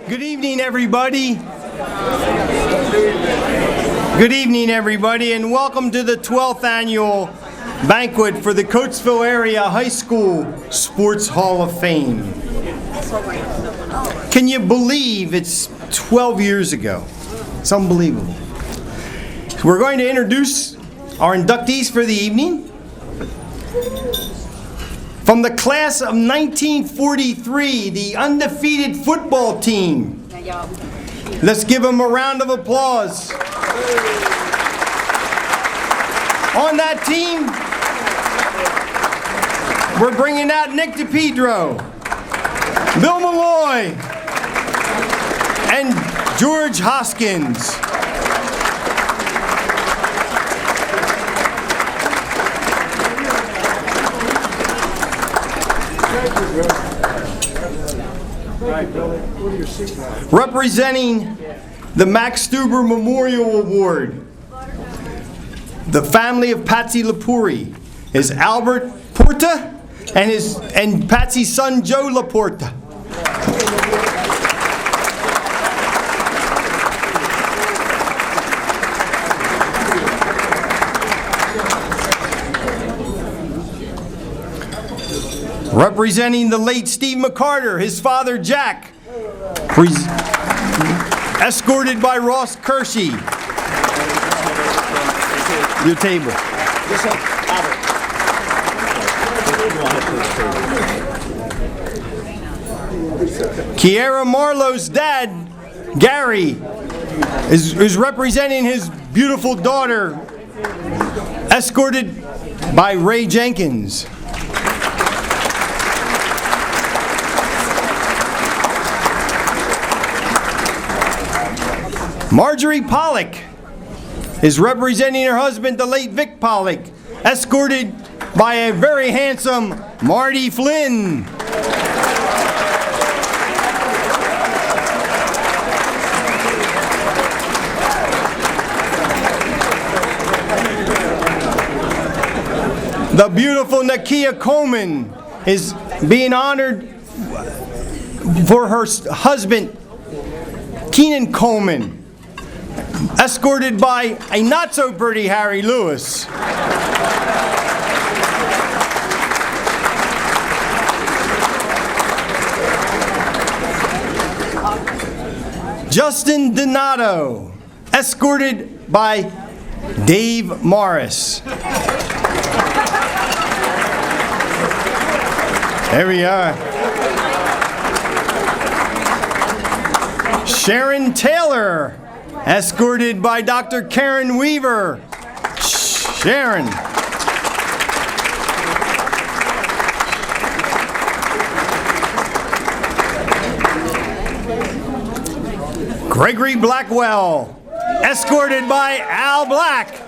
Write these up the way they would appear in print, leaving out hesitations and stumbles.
Good evening, everybody. Good evening, everybody, and welcome to the 12th annual Banquet for the Coatesville Area High School Sports Hall of Fame. Can you believe it's 12 years ago? It's unbelievable. We're going to introduce our inductees for the evening. From the class of 1943, the undefeated football team. Let's give them a round of applause. On that team, we're bringing out Nick DePedro, Bill Malloy, and George Hoskins. Representing the Max Stuber Memorial Award, the family of Patsy Lapuri is Albert Porta and Patsy's son Joe Laporta. Representing the late Steve McCarter, his father Jack, escorted by Ross Kershey. Your table. Kiera Marlowe's dad, Gary, is representing his beautiful daughter, escorted by Ray Jenkins. Marjorie Pollock is representing her husband, the late Vic Pollock, escorted by a very handsome Marty Flynn. The beautiful Nakia Coleman is being honored for her husband, Keenan Coleman, escorted by a not-so-pretty Harry Lewis. Justin Donato, escorted by Dave Morris. There we are. Sharon Taylor, escorted by Dr. Karen Weaver. Sharon. Gregory Blackwell, escorted by Al Black.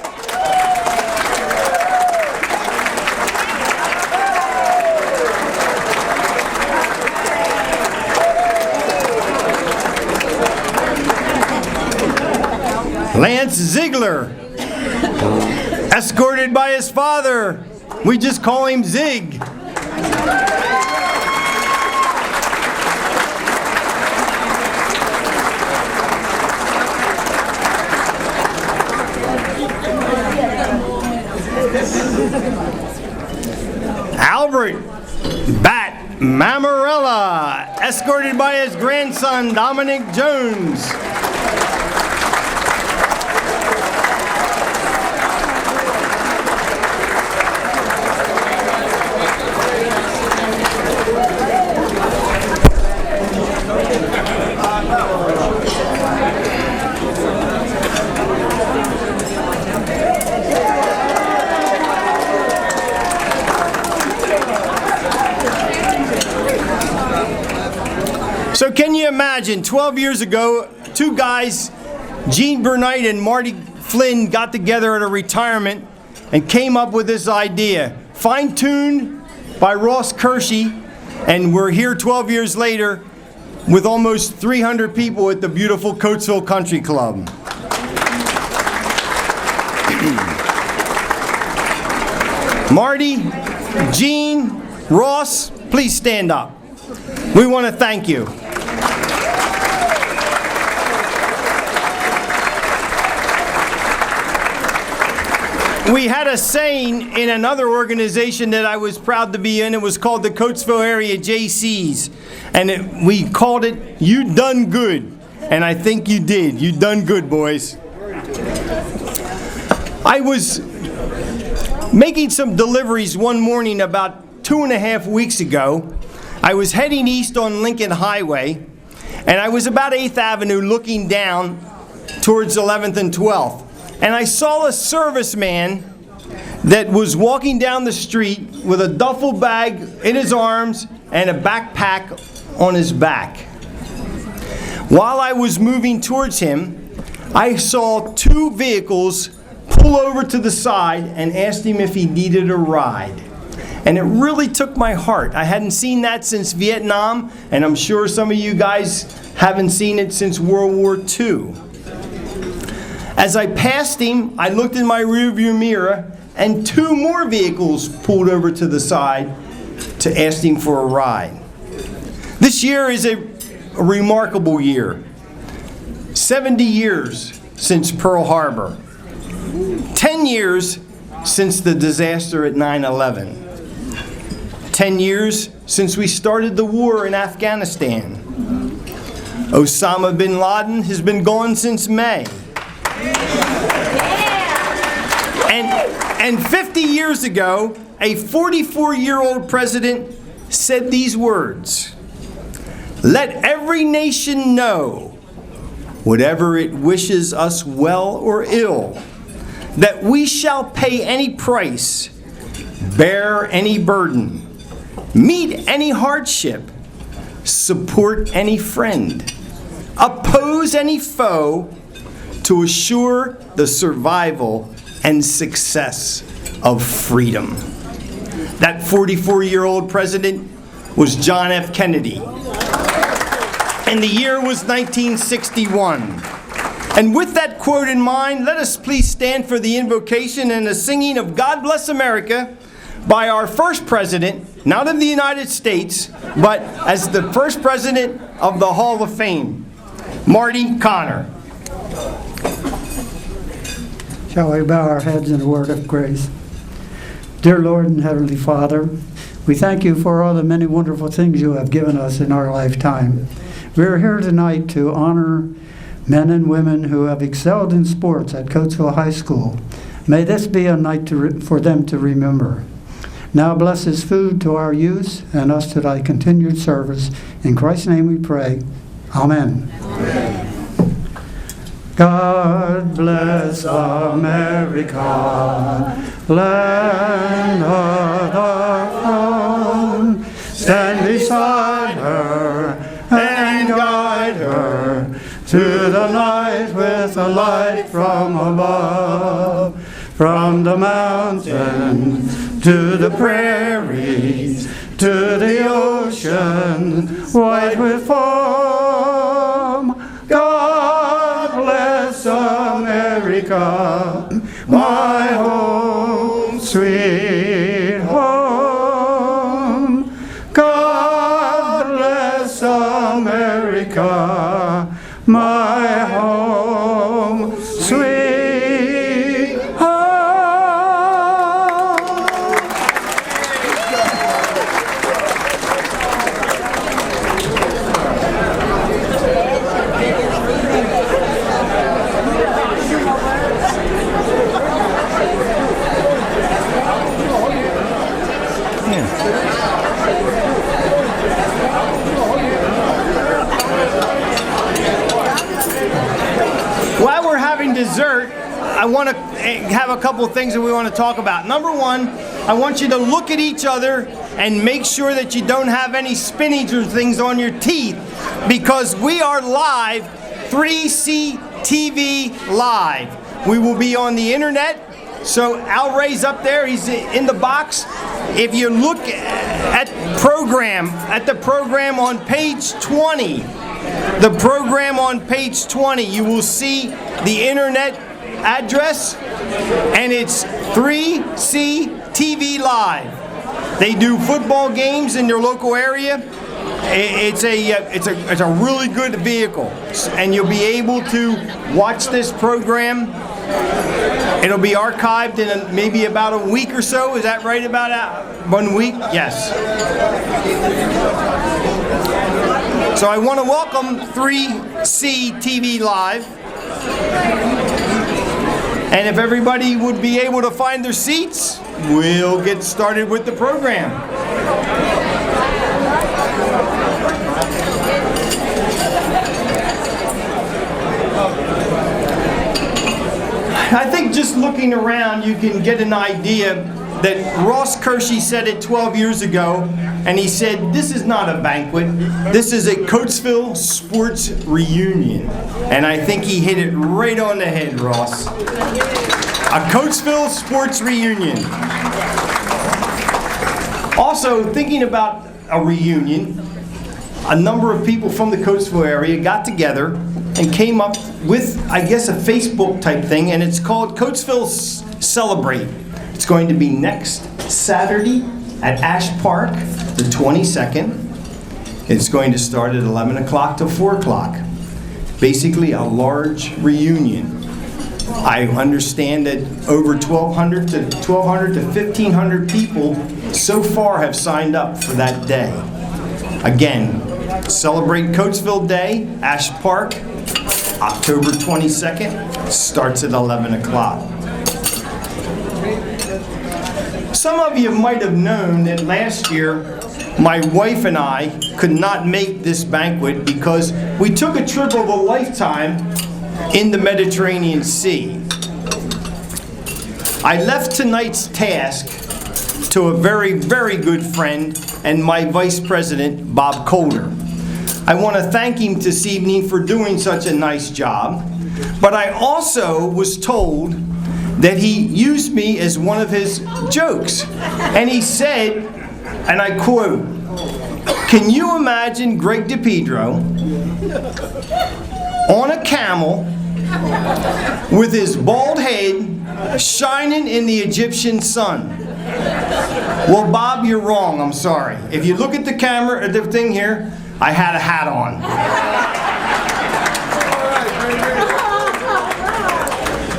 Lance Ziegler, escorted by his father. We just call him Zig. Albert Bat Mamarella, escorted by his grandson Dominic Jones. So can you imagine, 12 years ago, two guys, Gene Bernight and Marty Flynn, got together at a retirement and came up with this idea, fine-tuned by Ross Kershey, and we're here 12 years later with almost 300 people at the beautiful Coatesville Country Club. Marty, Gene, Ross, please stand up. We want to thank you. We had a saying in another organization that I was proud to be in. It was called the Coatesville Area JCs. And we called it, "You done good." And I think you did. You done good, boys. I was making some deliveries one morning about 2.5 weeks ago. I was heading east on Lincoln Highway, and I was about 8th Avenue looking down towards 11th and 12th. And I saw a serviceman that was walking down the street with a duffel bag in his arms and a backpack on his back. While I was moving towards him, I saw 2 vehicles pull over to the side and asked him if he needed a ride. And it really took my heart. I hadn't seen that since Vietnam, and I'm sure some of you guys haven't seen it since World War II. As I passed him, I looked in my rearview mirror, and 2 more vehicles pulled over to the side to ask him for a ride. This year is a remarkable year. 70 years since Pearl Harbor. 10 years since the disaster at 9/11. 10 years since we started the war in Afghanistan. Osama bin Laden has been gone since May. And 50 years ago, a 44-year-old president said these words: "Let every nation know, whatever it wishes us well or ill, that we shall pay any price, bear any burden, meet any hardship, support any friend, oppose any foe, to assure the survival and success of freedom." That 44-year-old president was John F. Kennedy. And the year was 1961. And with that quote in mind, let us please stand for the invocation and the singing of "God Bless America" by our first president, not of the United States, but as the first president of the Hall of Fame, Marty Connor. Shall we bow our heads in a word of grace? Dear Lord and Heavenly Father, we thank you for all the many wonderful things you have given us in our lifetime. We are here tonight to honor men and women who have excelled in sports at Coatesville High School. May this be a night for them to remember. Now bless this food to our use and us to thy continued service. In Christ's name we pray. Amen. Amen. God bless America, land of our home. Stand beside her and guide her to the night with a light from above. From the mountains to the prairies, to the ocean white with foam. God bless America, my home, sweet home. God bless America, my home, sweet home. While we're having dessert, I want to have a couple of things that we want to talk about. Number one, I want you to look at each other and make sure that you don't have any spinach or things on your teeth, because we are live, 3C TV Live. We will be on the internet. So Al Ray's up there, he's in the box. If you look at the program on page 20, the program on page 20, you will see the internet address, and it's 3C TV Live. They do football games in their local area. It's a really good vehicle, and you'll be able to watch this program It'll be archived in maybe about a week or so. Is that right? About 1 week? Yes. So I want to welcome 3C TV Live. And if everybody would be able to find their seats, we'll get started with the program. I think just looking around, you can get an idea that Ross Kershey said it 12 years ago, and he said, this is not a banquet, this is a Coatesville sports reunion. And I think he hit it right on the head, Ross. A Coatesville sports reunion. Also, thinking about a reunion, a number of people from the Coatesville area got together and came up with, I guess, a Facebook type thing, and it's called Coatesville Celebrate. It's going to be next Saturday at Ash Park, the 22nd. It's going to start at 11 o'clock to 4 o'clock. Basically a large reunion. I understand that over 1,200 to 1,500 people so far have signed up for that day. Again, celebrate Coatesville Day, Ash Park, October 22nd, starts at 11 o'clock. Some of you might have known that last year my wife and I could not make this banquet because we took a trip of a lifetime in the Mediterranean Sea. I left tonight's task to a very, very good friend and my Vice President, Bob Calder. I want to thank him this evening for doing such a nice job, but I also was told that he used me as one of his jokes. And he said, and I quote, "Can you imagine Greg DePedro on a camel with his bald head shining in the Egyptian sun?" Well, Bob, you're wrong. I'm sorry. If you look at the camera, the thing here, I had a hat on.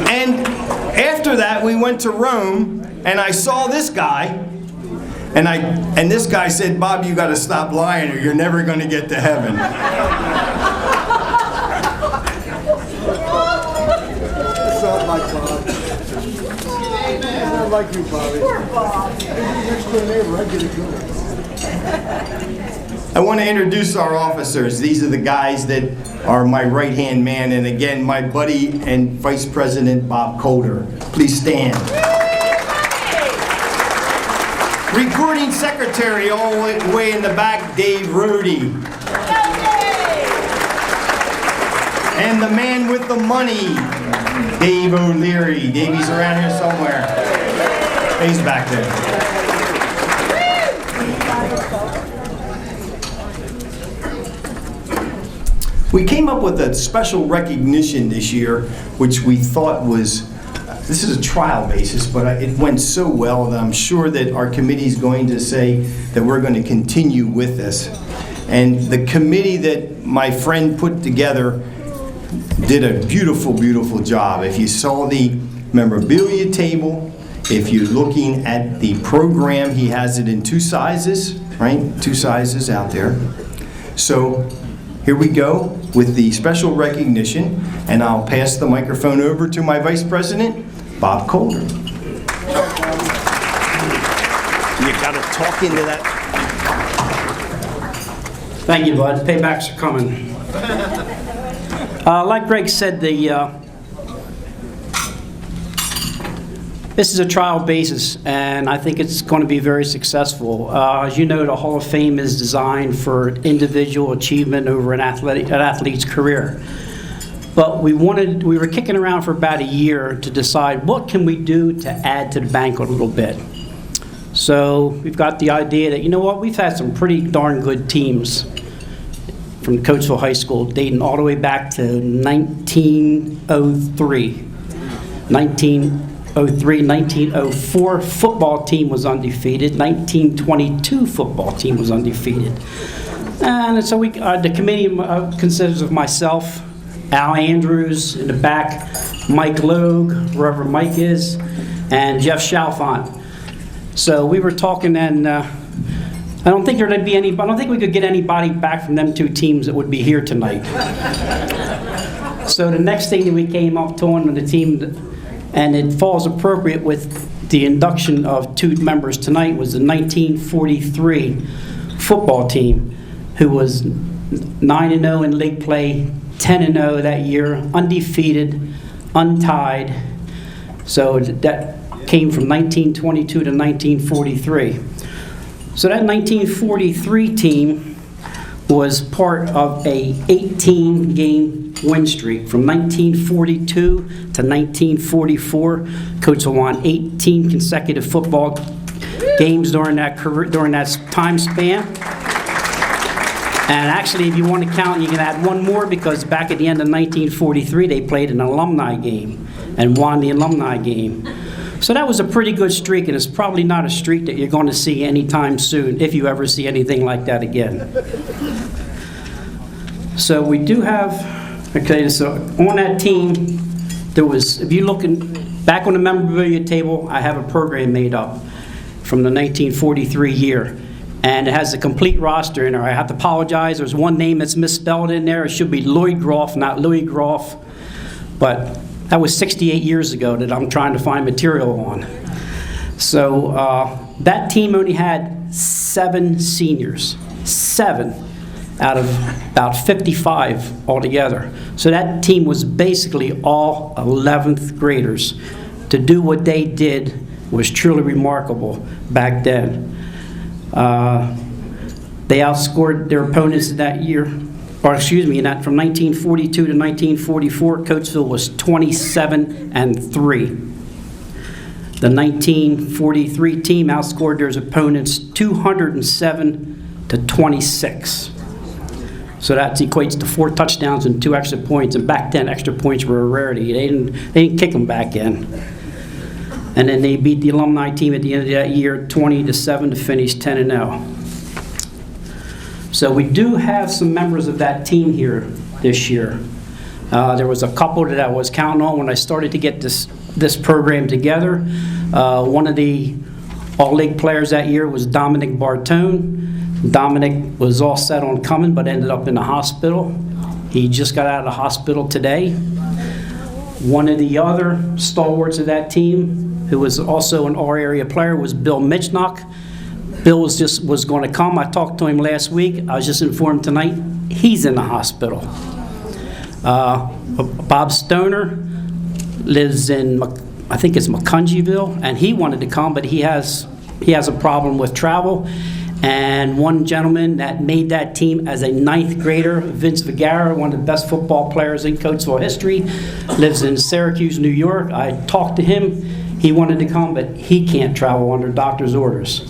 And after that, we went to Rome, and I saw this guy, and this guy said, "Bob, you got to stop lying, or you're never going to get to heaven." Sounds like Bob. I like you, Bobby. Poor Bob. Next door neighbor, I get it good. I want to introduce our officers. These are the guys that are my right-hand man, and again, my buddy and Vice President Bob Calder. Please stand. Recording Secretary all the way in the back, Dave Rohde. And the man with the money, Dave O'Leary. Davey's around here somewhere. He's back there. We came up with a special recognition this year, which we thought was, this is a trial basis, but it went so well that I'm sure that our committee is going to say that we're going to continue with this. And the committee that my friend put together did a beautiful, beautiful job. If you saw the memorabilia table, if you're looking at the program, he has it in 2 sizes, right? 2 sizes out there. So here we go with the special recognition, and I'll pass the microphone over to my Vice President, Bob Calder. You gotta talk into that. Thank you, Bud. Paybacks are coming. Like Greg said, this is a trial basis, and I think it's going to be very successful. As you know, the Hall of Fame is designed for individual achievement over an athlete's career. But we were kicking around for about a year to decide what can we do to add to the banquet a little bit. So we've got the idea that, you know what, we've had some pretty darn good teams from Coatesville High School dating all the way back to 1903. 1904 football team was undefeated. 1922 football team was undefeated. And so the committee consists of myself, Al Andrews in the back, Mike Logue, wherever Mike is, and Jeff Chalfant. So we were talking, and I don't think there'd be any. I don't think we could get anybody back from them two teams that would be here tonight. So the next thing that we came up to on the team, and it falls appropriate with the induction of two members tonight, was the 1943 football team, who was 9-0 in league play, 10-0 that year, undefeated, untied. So that came from 1922 to 1943. So that 1943 team was part of a 18-game win streak from 1942 to 1944. Coatesville won 18 consecutive football games during that time span. And actually, if you want to count, you can add one more, because back at the end of 1943, they played an alumni game and won the alumni game. So that was a pretty good streak, and it's probably not a streak that you're going to see anytime soon, if you ever see anything like that again. So we do have, okay, so on that team, there was, if you look back on the memorabilia table, I have a program made up from the 1943 year. And it has a complete roster in there. I have to apologize. There's one name that's misspelled in there. It should be Lloyd Groff, not Louis Groff. But that was 68 years ago that I'm trying to find material on. So that team only had 7 seniors. 7 out of about 55 altogether. So that team was basically all 11th graders. To do what they did was truly remarkable back then. They outscored their opponents that year, or excuse me, from 1942 to 1944, Coatesville was 27-3. The 1943 team outscored their opponents 207-26. So that equates to 4 touchdowns and 2 extra points. And back then, extra points were a rarity. They didn't kick them back in. And then they beat the alumni team at the end of that year 20-7 to finish 10-0. So we do have some members of that team here this year. There was a couple that I was counting on when I started to get this program together. One of the all-league players that year was Dominic Bartone. Dominic was all set on coming, but ended up in the hospital. He just got out of the hospital today. One of the other stalwarts of that team, who was also an R-area player, was Bill Mitchnock. Bill was going to come. I talked to him last week. I was just informed tonight he's in the hospital. Bob Stoner lives in, I think it's Macungieville, and he wanted to come, but he has a problem with travel. And one gentleman that made that team as a 9th grader, Vince Vigara, one of the best football players in Coatesville history, lives in Syracuse, New York. I talked to him. He wanted to come, but he can't travel under doctor's orders.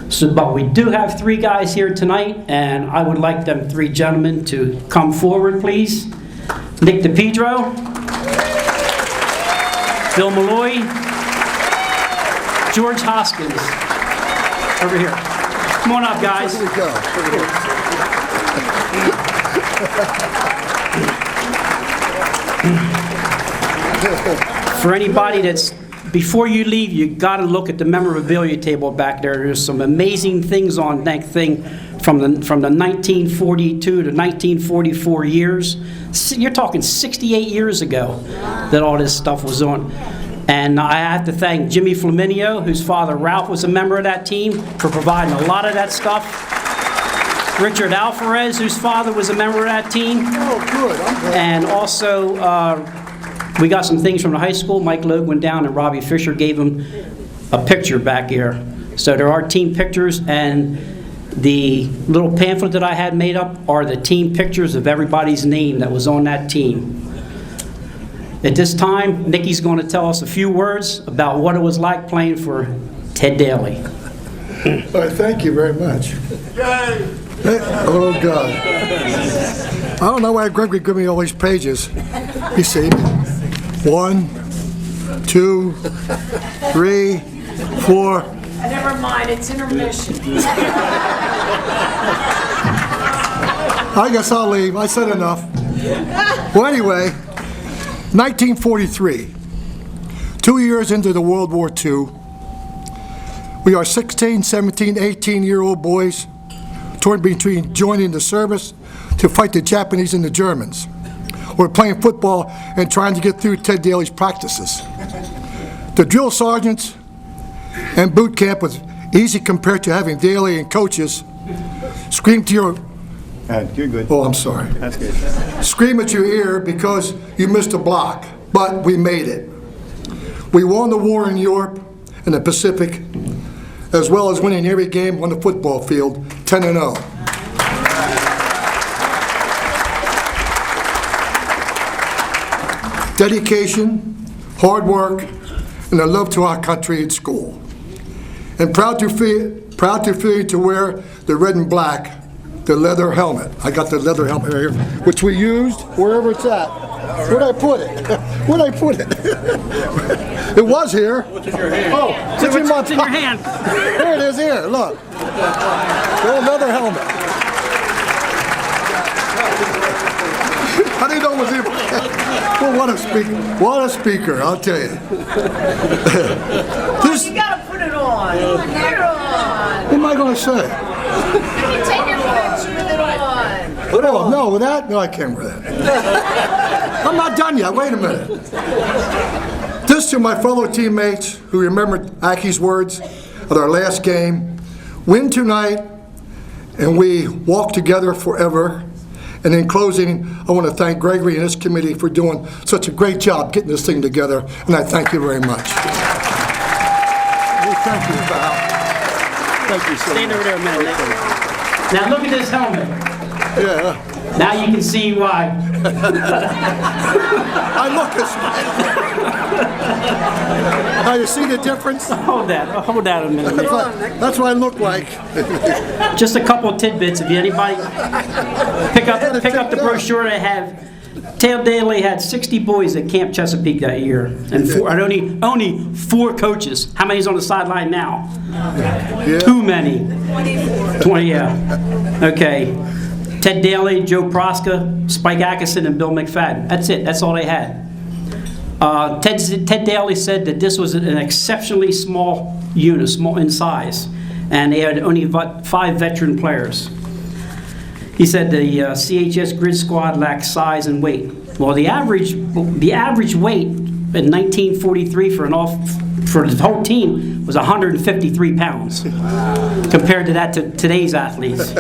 So, but we do have 3 guys here tonight, and I would like them 3 gentlemen to come forward, please. Nick DePedro, Bill Malloy, George Hoskins, over here. Come on up, guys. Here we go. For anybody that's, before you leave, you got to look at the memorabilia table back there. There's some amazing things on that thing from the 1942 to 1944 years. You're talking 68 years ago that all this stuff was on. And I have to thank Jimmy Flaminio, whose father Ralph was a member of that team, for providing a lot of that stuff. Richard Alvarez, whose father was a member of that team. Oh, good. I'm glad. And also, we got some things from the high school. Mike Logue went down and Robbie Fisher gave him a picture back here. So there are team pictures, and the little pamphlet that I had made up are the team pictures of everybody's name that was on that team. At this time, Nikki's going to tell us a few words about what it was like playing for Ted Daly. All right, thank you very much. Yay! Oh, God. I don't know why Gregory gave me all these pages. You see, 1, 2, 3, 4. Never mind, it's intermission. I guess I'll leave. I said enough. Well, anyway, 1943, 2 years into the World War II, we are 16, 17, 18-year-old boys torn between joining the service to fight the Japanese and the Germans, or playing football and trying to get through Ted Daly's practices. The drill sergeants and boot camp was easy compared to having Daly and coaches scream to your... You're good. Oh, I'm sorry. That's good. Scream at your ear because you missed a block, but we made it. We won the war in Europe and the Pacific, as well as winning every game on the football field, 10-0. Dedication, hard work, and a love to our country and school. And proud to wear the red and black, the leather helmet. I got the leather helmet right here, which we used wherever it's at. Where'd I put it? Where'd I put it? It was here. What's in your hand? Oh, it's in your hand. Here it is here, look. The leather helmet. I didn't know it was here. Well, what a speaker. What a speaker, I'll tell you. This, You gotta put it on. Put it on. what am I going to say? You take your picture with it on. Oh, no, with that? No, I can't wear that. I'm not done yet. Wait a minute. This to my fellow teammates who remembered Aki's words at our last game. Win tonight, and we walk together forever. And in closing, I want to thank Gregory and his committee for doing such a great job getting this thing together, and I thank you very much. Thank you, Val. Thank you so much. Stand over there a minute, Nick. Now look at this helmet. Yeah. Now you can see why. I look this way. Now you see the difference? Hold that a minute, Nick. That's what I look like. Just a couple of tidbits. If anybody pick up the brochure, I have. Ted Daly had 60 boys at Camp Chesapeake that year, and only 4 coaches. How many's on the sideline now? Yeah. Too many. 20, yeah. Okay. Ted Daly, Joe Proska, Spike Atkinson, and Bill McFadden. That's it. That's all they had. Ted Daly said that this was an exceptionally small unit, small in size, and they had only 5 veteran players. He said the CHS grid squad lacked size and weight. Well, the average weight in 1943 for the whole team was 153 pounds, compared to that to today's athletes.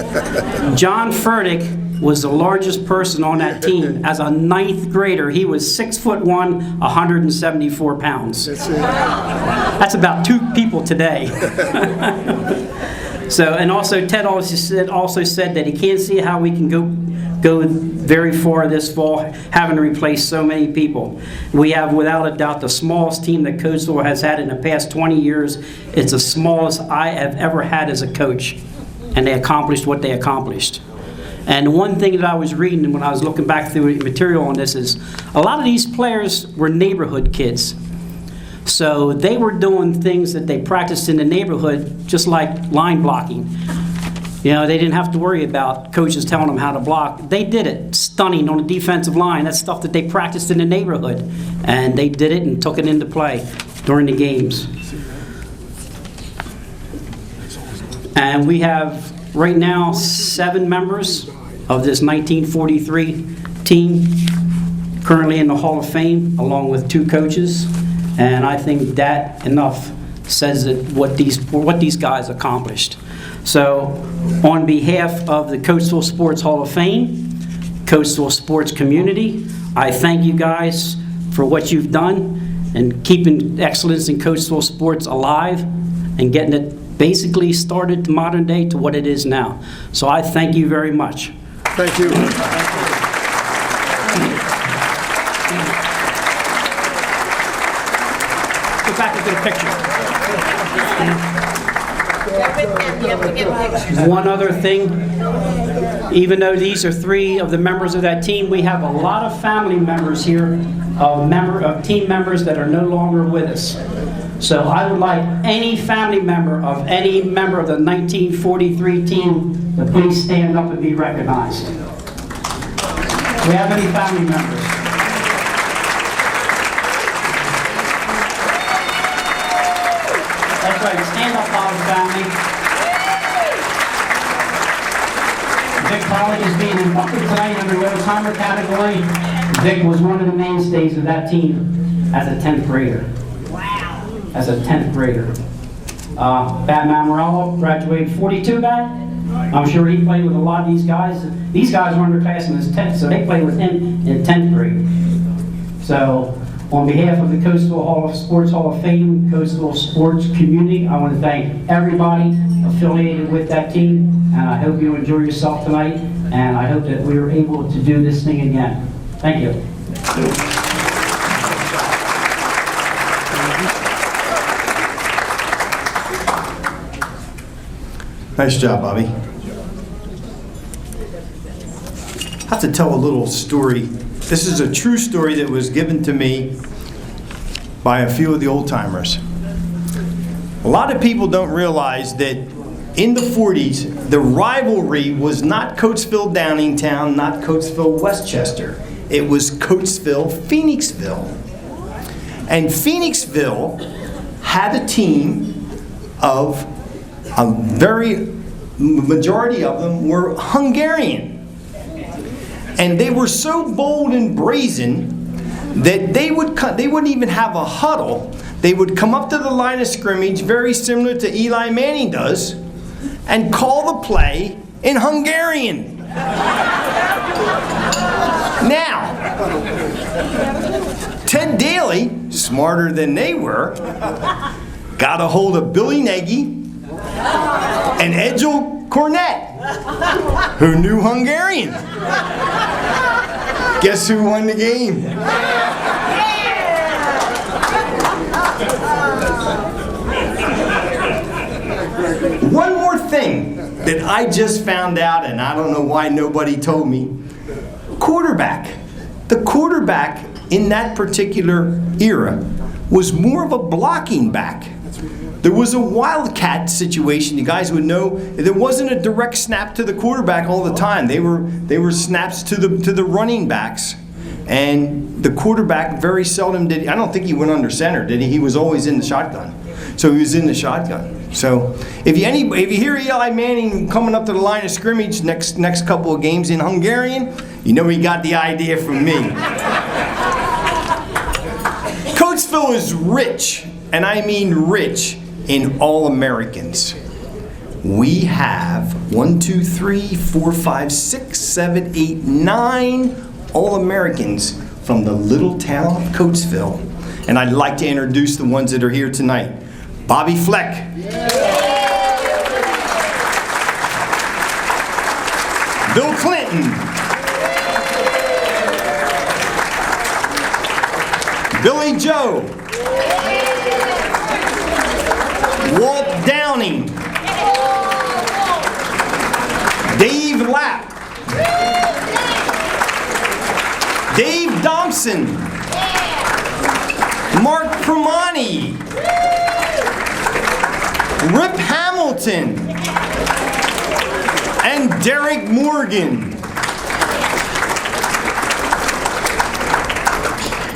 John Furtick was the largest person on that team. As a 9th grader, he was 6'1", 174 pounds. That's about 2 people today. So, and also Ted also said that he can't see how we can go very far this fall, having to replace so many people. We have, without a doubt, the smallest team that Coatesville has had in the past 20 years. It's the smallest I have ever had as a coach, and they accomplished what they accomplished. And one thing that I was reading when I was looking back through the material on this is a lot of these players were neighborhood kids. So they were doing things that they practiced in the neighborhood, just like line blocking. You know, they didn't have to worry about coaches telling them how to block. They did it, stunning on the defensive line. That's stuff that they practiced in the neighborhood. And they did it and took it into play during the games. And we have, right now, 7 members of this 1943 team currently in the Hall of Fame, along with 2 coaches. And I think that enough says that what these guys accomplished. So, on behalf of the Coatesville Sports Hall of Fame, Coatesville sports community, I thank you guys for what you've done and keeping excellence in Coatesville sports alive and getting it basically started to modern day to what it is now. So I thank you very much. Thank you. Go back into the picture. You have to get pictures. One other thing, even though these are 3 of the members of that team, we have a lot of family members here, of team members that are no longer with us. So I would like any family member of any member of the 1943 team to please stand up and be recognized. we have any family members? That's right, stand up, Bob's family. Vic Pollock is being inducted tonight under the old-timer category. Vic was one of the mainstays of that team as a 10th grader. Wow. As a 10th grader. Batman Morello graduated 42 bat. I'm sure he played with a lot of these guys. These guys were underclassmen as 10th, so they played with him in 10th grade. So, on behalf of the Coatesville Sports Hall of Fame, Coatesville sports community, I want to thank everybody affiliated with that team, and I hope you enjoy yourself tonight, and I hope that we are able to do this thing again. Thank you. Nice job, Bobby. I have to tell a little story. This is a true story that was given to me by a few of the old timers. A lot of people don't realize that in the 40s, the rivalry was not Coatesville Downingtown, not Coatesville Westchester. It was Coatesville Phoenixville. And Phoenixville had a team of a majority of them were Hungarian. And they were so bold and brazen that they wouldn't even have a huddle. They would come up to the line of scrimmage, very similar to Eli Manning does, and call the play in Hungarian. Now, Ted Daly, smarter than they were, got a hold of Billy Nagy and Edgel Cornett, who knew Hungarian. Guess who won the game? One more thing that I just found out, and I don't know why nobody told me. Quarterback. The quarterback in that particular era was more of a blocking back. There was a wildcat situation. You guys would know there wasn't a direct snap to the quarterback all the time. They were snaps to the running backs, and the quarterback very seldom did. I don't think he went under center, did he? He was always in the shotgun. So he was in the shotgun. So if you hear Eli Manning coming up to the line of scrimmage next couple of games in Hungarian, you know he got the idea from me. Coatesville is rich, and I mean rich, in All-Americans. We have 1, 2, 3, 4, 5, 6, 7, 8, 9 All-Americans from the little town of Coatesville. And I'd like to introduce the ones that are here tonight. Bobby Fleck. Bill Clinton. Billy Joe. Walt Downing. Dave Lapp. Dave Thompson. Mark Primani. Rip Hamilton. And Derek Morgan.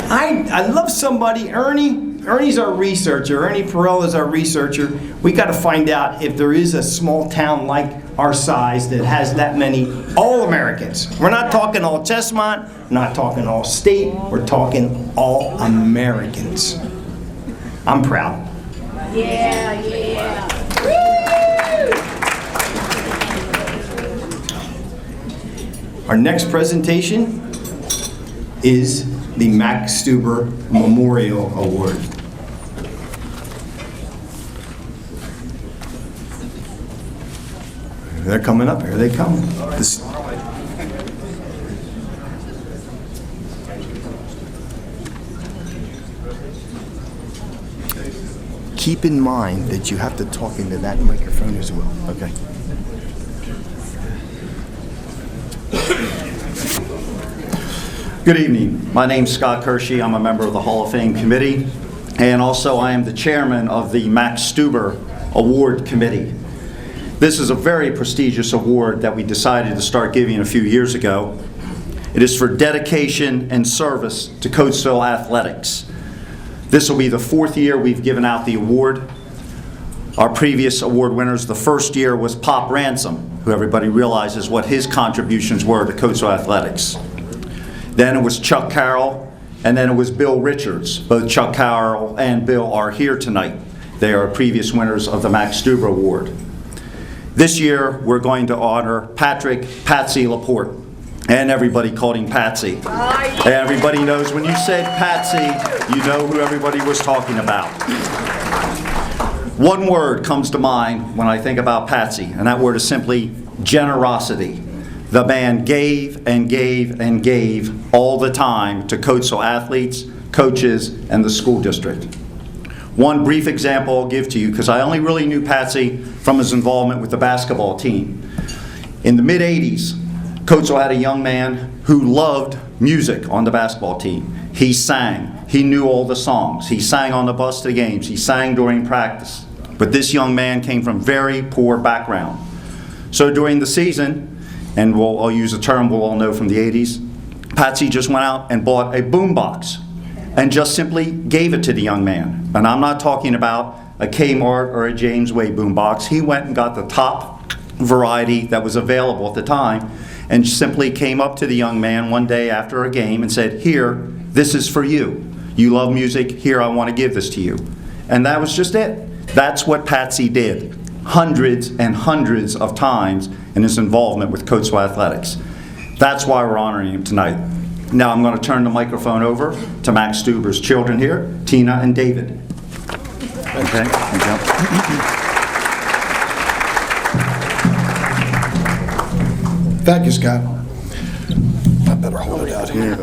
I love somebody, Ernie's our researcher. Ernie Perrell is our researcher. We got to find out if there is a small town like our size that has that many All-Americans. We're not talking all Chestmont, not talking all state, we're talking all Americans. I'm proud. Yeah, yeah. Our next presentation is the Max Stuber Memorial Award. They're coming up. Here they come. Keep in mind that you have to talk into that microphone as well. Okay. Good evening. My name's Scott Kershey. I'm a member of the Hall of Fame Committee, and also I am the chairman of the Max Stuber Award Committee. This is a very prestigious award that we decided to start giving a few years ago. It is for dedication and service to Coatesville athletics. This will be the 4th year we've given out the award. Our previous award winners, the first year was Pop Ransom, who everybody realizes what his contributions were to Coatesville athletics. Then it was Chuck Carroll, and then it was Bill Richards. Both Chuck Carroll and Bill are here tonight. They are previous winners of the Max Stuber Award. This year, we're going to honor Patsy Laporte, and everybody called him Patsy. Everybody knows when you said Patsy, you know who everybody was talking about. One word comes to mind when I think about Patsy, and that word is simply generosity. The man gave and gave and gave all the time to Coatesville athletes, coaches, and the school district. One brief example I'll give to you, because I only really knew Patsy from his involvement with the basketball team. In the mid-'80s, Coatesville had a young man who loved music on the basketball team. He sang. He knew all the songs. He sang on the bus to the games. He sang during practice. But this young man came from very poor background. So during the season, and I'll use a term we'll all know from the 80s, Patsy just went out and bought a boombox and just simply gave it to the young man. And I'm not talking about a Kmart or a James Way boombox. He went and got the top variety that was available at the time and simply came up to the young man one day after a game and said, "Here, this is for you. You love music. Here, I want to give this to you." And that was just it. That's what Patsy did hundreds and hundreds of times in his involvement with Coatesville athletics. That's why we're honoring him tonight. Now I'm going to turn the microphone over to Max Stuber's children here, Tina and David. Okay. Thank you, Scott. I better hold it out here.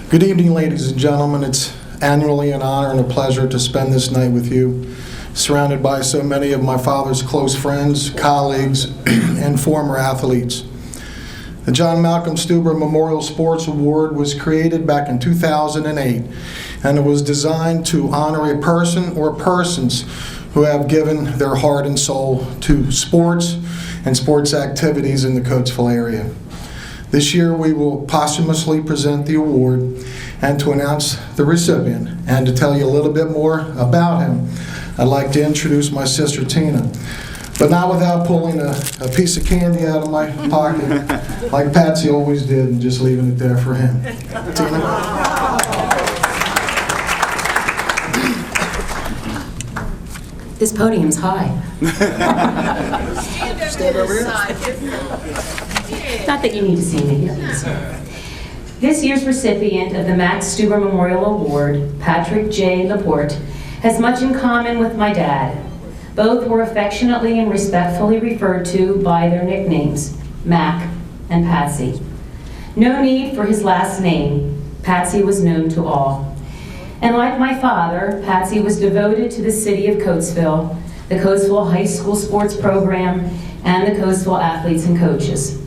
Good evening, ladies and gentlemen. It's annually an honor and a pleasure to spend this night with you, surrounded by so many of my father's close friends, colleagues, and former athletes. The John Malcolm Stuber Memorial Sports Award was created back in 2008, and it was designed to honor a person or persons who have given their heart and soul to sports and sports activities in the Coatesville area. This year we will posthumously present the award and to announce the recipient. And to tell you a little bit more about him, I'd like to introduce my sister Tina, but not without pulling a piece of candy out of my pocket, like Patsy always did, and just leaving it there for him. Tina? This podium's high. Stand over here. Not that you need to see me. This year's recipient of the Max Stuber Memorial Award, Patrick J. Laporte, has much in common with my dad. Both were affectionately and respectfully referred to by their nicknames, Mac and Patsy. No need for his last name. Patsy was known to all. And like my father, Patsy was devoted to the city of Coatesville, the Coatesville High School sports program, and the Coatesville athletes and coaches.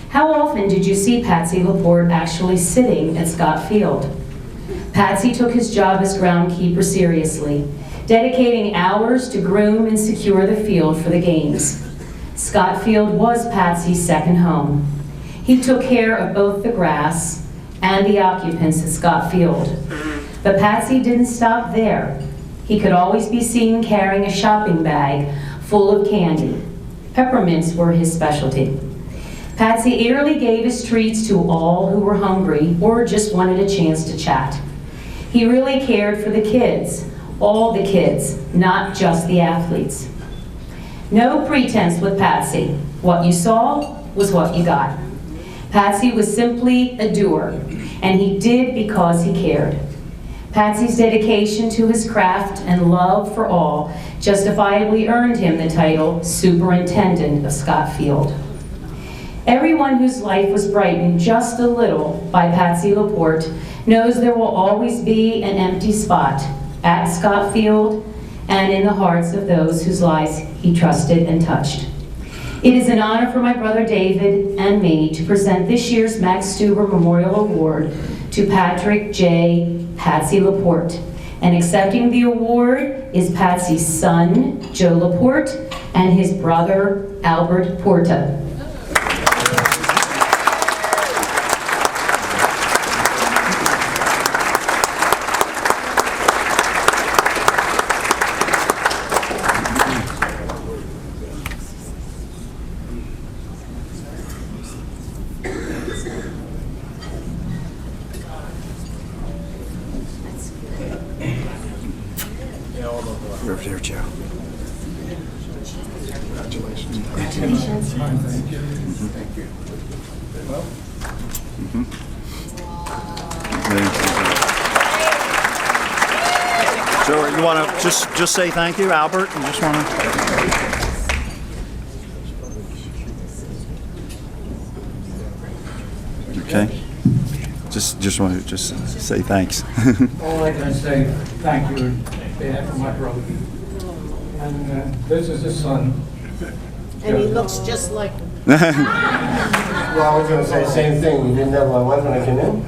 How often did you see Patsy Laporte actually sitting at Scott Field? Patsy took his job as groundskeeper seriously, dedicating hours to groom and secure the field for the games. Scott Field was Patsy's second home. He took care of both the grass and the occupants at Scott Field. But Patsy didn't stop there. He could always be seen carrying a shopping bag full of candy. Peppermints were his specialty. Patsy eagerly gave his treats to all who were hungry or just wanted a chance to chat. He really cared for the kids, all the kids, not just the athletes. No pretense with Patsy. What you saw was what you got. Patsy was simply a doer, and he did because he cared. Patsy's dedication to his craft and love for all justifiably earned him the title Superintendent of Scott Field. Everyone whose life was brightened just a little by Patsy Laporte knows there will always be an empty spot at Scott Field and in the hearts of those whose lives he trusted and touched. It is an honor for my brother David and me to present this year's Max Stuber Memorial Award to Patrick J. Patsy Laporte. And accepting the award is Patsy's son, Joe Laporte, and his brother, Albert Porta. You're over there, Joe. So you want to just say thank you, Albert? You just want to. Okay. Just want to say thanks. All I can say, thank you on behalf of my brother. And this is his son. And he looks just like him. Well, I was going to say the same thing. You didn't know who I was when I came in?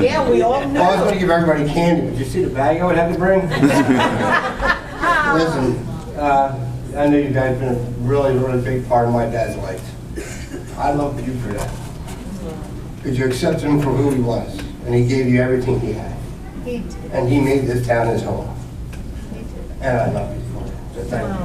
Yeah, we all I was know. going to give everybody candy. Did you see the bag I would have to bring? Listen, I know you guys have been a really, really big part of my dad's life. I love you for that. Because you accepted him for who he was. And he gave you everything he had. He did. And he made this town his home. And I love you for it. So thank you.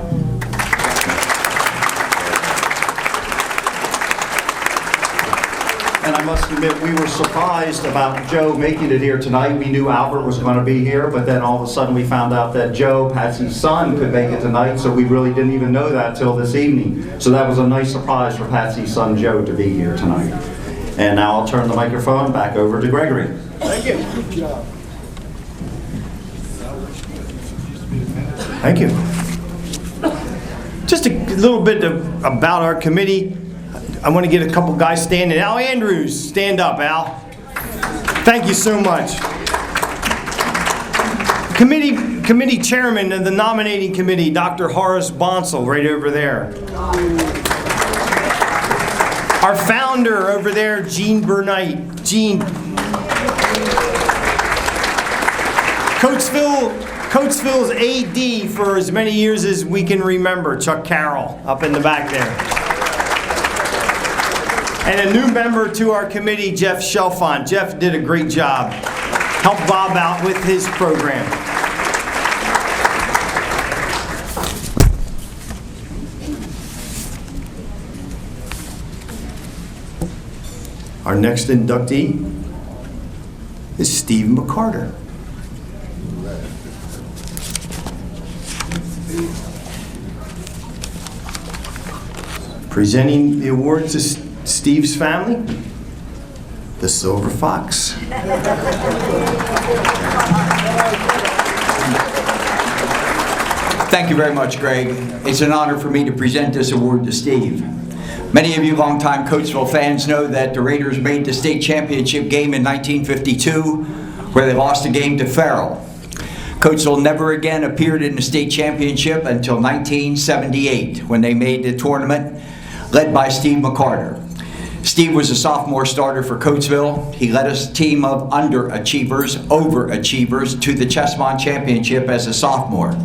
And I must admit, we were surprised about Joe making it here tonight. We knew Albert was going to be here, but then all of a sudden we found out that Joe, Patsy's son, could make it tonight, so we really didn't even know that till this evening. So that was a nice surprise for Patsy's son, Joe, to be here tonight. And now I'll turn the microphone back over to Gregory. Thank you. Thank you. Just a little bit about our committee. I want to get a couple guys standing. Al Andrews, stand up, Al. Thank you so much. Committee chairman of the nominating committee, Dr. Horace Bonsall, right over there. Our founder over there, Jean Burnite. Jean. Coatesville's AD for as many years as we can remember, Chuck Carroll, up in the back there. And a new member to our committee, Jeff Shelfont. Jeff did a great job. Helped Bob out with his program. Our next inductee is Steve McCarter. Presenting the award to Steve's family, the Silver Fox. Thank you very much, Greg. It's an honor for me to present this award to Steve. Many of you longtime Coatesville fans know that the Raiders made the state championship game in 1952, where they lost a game to Farrell. Coatesville never again appeared in the state championship until 1978, when they made the tournament, led by Steve McCarter. Steve was a sophomore starter for Coatesville. He led a team of underachievers, overachievers, to the Chessmont Championship as a sophomore.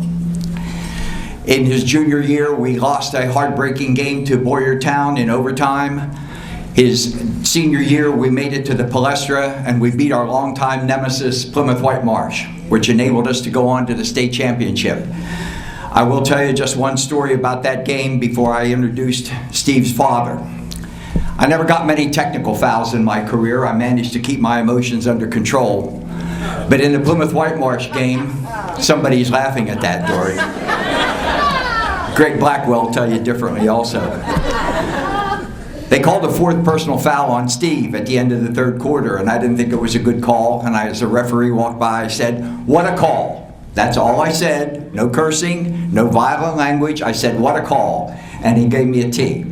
In his junior year, we lost a heartbreaking game to Boyertown in overtime. His senior year, we made it to the Palestra, and we beat our longtime nemesis, Plymouth White Marsh, which enabled us to go on to the state championship. I will tell you just one story about that game before I introduced Steve's father. I never got many technical fouls in my career. I managed to keep my emotions under control. But in the Plymouth White Marsh game, somebody's laughing at that story. Greg Blackwell will tell you differently also. They called a fourth personal foul on Steve at the end of the third quarter, and I didn't think it was a good call. And as the referee walked by, I said, "What a call." That's all I said. No cursing, no violent language. I said, "What a call." And he gave me a T.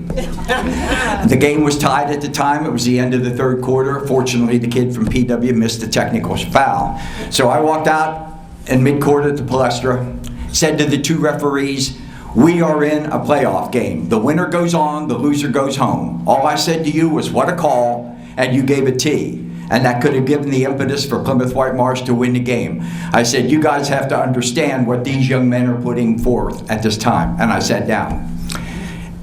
The game was tied at the time. It was the end of the third quarter. Fortunately, the kid from PW missed a technical foul. So I walked out in mid-court at the Palestra, said to the two referees, "We are in a playoff game. The winner goes on, the loser goes home. All I said to you was, 'What a call,' and you gave a T. And that could have given the impetus for Plymouth White Marsh to win the game. I said, you guys have to understand what these young men are putting forth at this time." And I sat down.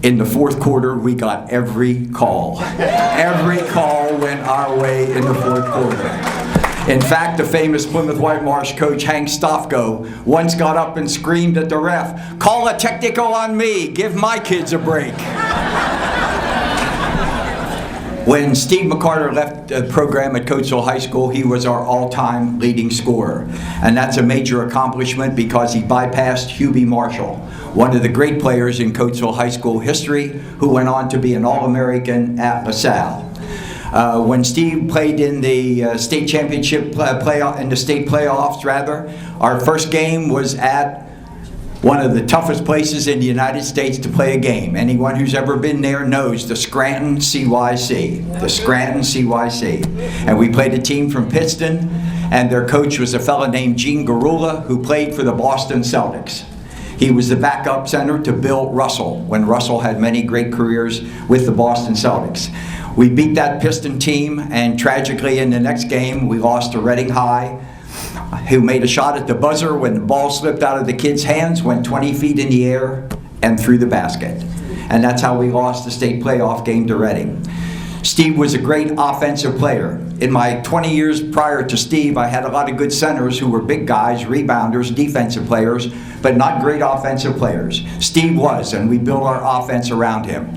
In the fourth quarter, we got every call. Every call went our way in the fourth quarter. In fact, the famous Plymouth White Marsh coach, Hank Stofko, once got up and screamed at the ref, "Call a technical on me, give my kids a break." When Steve McCarter left the program at Coatesville High School, he was our all-time leading scorer. And that's a major accomplishment because he bypassed Hubie Marshall, one of the great players in Coatesville High School history, who went on to be an All-American at LaSalle. When Steve played in the state championship playoff, in the state playoffs rather, our first game was at one of the toughest places in the United States to play a game. Anyone who's ever been there knows the Scranton CYC, the Scranton CYC. And we played a team from Pittston, and their coach was a fellow named Gene Garula, who played for the Boston Celtics. He was the backup center to Bill Russell, when Russell had many great careers with the Boston Celtics. We beat that Piston team, and tragically in the next game, we lost to Reading High, who made a shot at the buzzer when the ball slipped out of the kid's hands, went 20 feet in the air, and threw the basket. And that's how we lost the state playoff game to Reading. Steve was a great offensive player. In my 20 years prior to Steve, I had a lot of good centers who were big guys, rebounders, defensive players, but not great offensive players. Steve was, and we built our offense around him.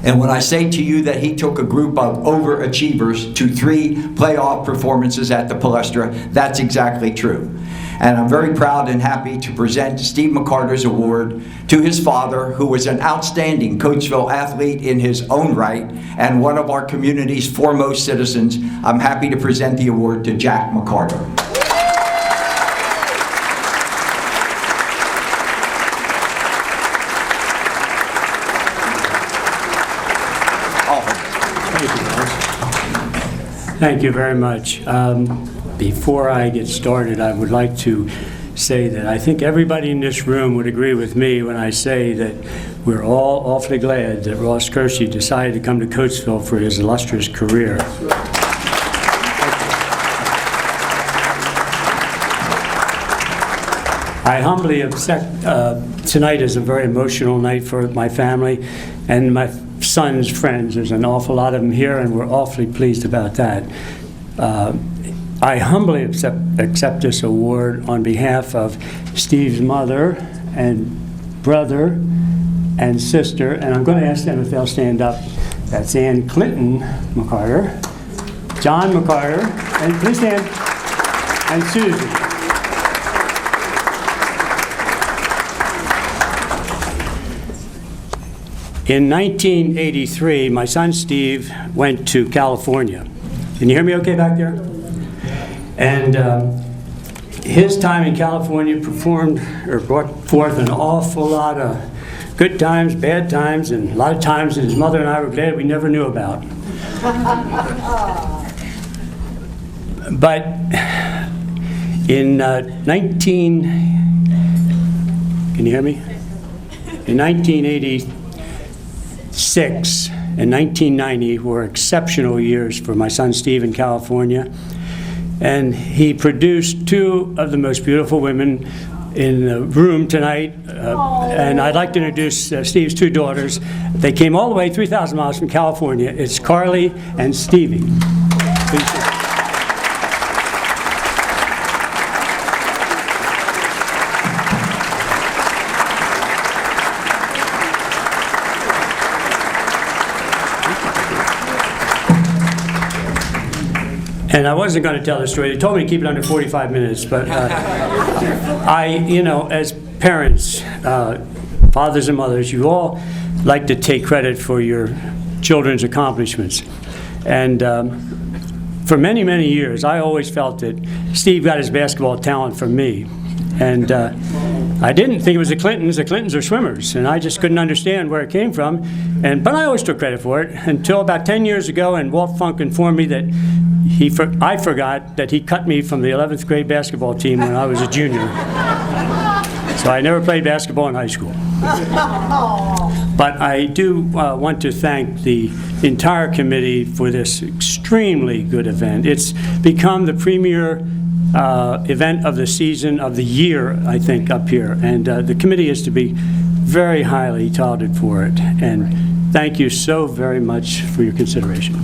And when I say to you that he took a group of overachievers to 3 playoff performances at the Palestra, that's exactly true. And I'm very proud and happy to present Steve McCarter's award to his father, who was an outstanding Coatesville athlete in his own right and one of our community's foremost citizens. I'm happy to present the award to Jack McCarter. Thank you very much. Before I get started, I would like to say that I think everybody in this room would agree with me when I say that we're all awfully glad that Ross Kersey decided to come to Coatesville for his illustrious career. I humbly accept tonight is a very emotional night for my family and my son's friends. There's an awful lot of them here, and we're awfully pleased about that. I humbly accept this award on behalf of Steve's mother and brother and sister, and I'm going to ask them if they'll stand up. That's Ann Clinton McCarter, John McCarter, and please stand, and Susan. In 1983, my son Steve went to California. Can you hear me okay back there? And his time in California brought forth an awful lot of good times, bad times, and a lot of times that his mother and I were glad we never knew about. But in can you hear me? In 1986 and 1990 were exceptional years for my son Steve in California. And he produced 2 of the most beautiful women in the room tonight. And I'd like to introduce Steve's 2 daughters. They came all the way 3,000 miles from California. It's Carly and Stevie. Please. And I wasn't going to tell the story. They told me to keep it under 45 minutes, but as parents, fathers and mothers, you all like to take credit for your children's accomplishments. And for many, many years, I always felt that Steve got his basketball talent from me. And I didn't think it was the Clintons. The Clintons are swimmers, and I just couldn't understand where it came from. But I always took credit for it until about 10 years ago, and Walt Funk informed me that I forgot that he cut me from the 11th grade basketball team when I was a junior. So I never played basketball in high school. But I do want to thank the entire committee for this extremely good event. It's become the premier event of the season, of the year, I think, up here. And the committee is to be very highly touted for it. And thank you so very much for your consideration.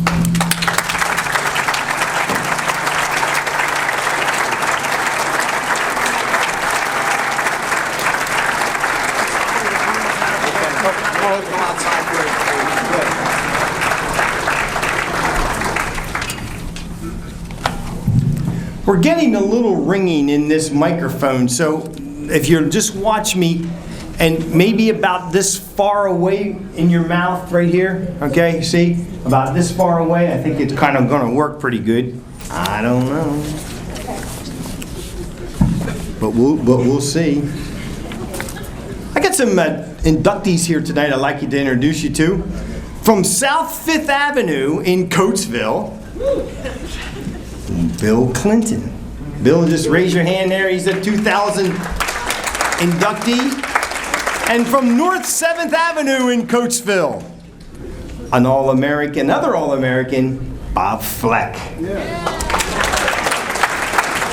We're getting a little ringing in this microphone, so if you'll just watch me, and maybe about this far away in your mouth right here, okay, see? About this far away, I think it's kind of going to work pretty good. I don't know. But we'll see. I got some inductees here tonight I'd like you to introduce you to. From South 5th Avenue in Coatesville, Bill Clinton. Bill, just raise your hand there. He's a 2000 inductee. And from North 7th Avenue in Coatesville, an All-American, another All-American, Bob Fleck. Yeah.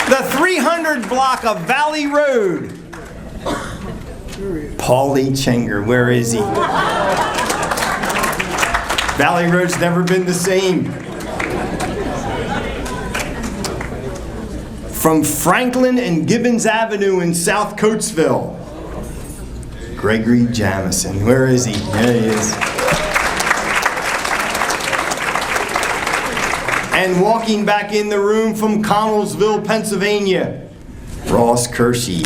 The 300 block of Valley Road, Paulie Chenger. Where is he? Valley Road's never been the same. From Franklin and Gibbons Avenue in South Coatesville, Gregory Jamison. Where is he? There he is. And walking back in the room from Connellsville, Pennsylvania, Ross Kershey.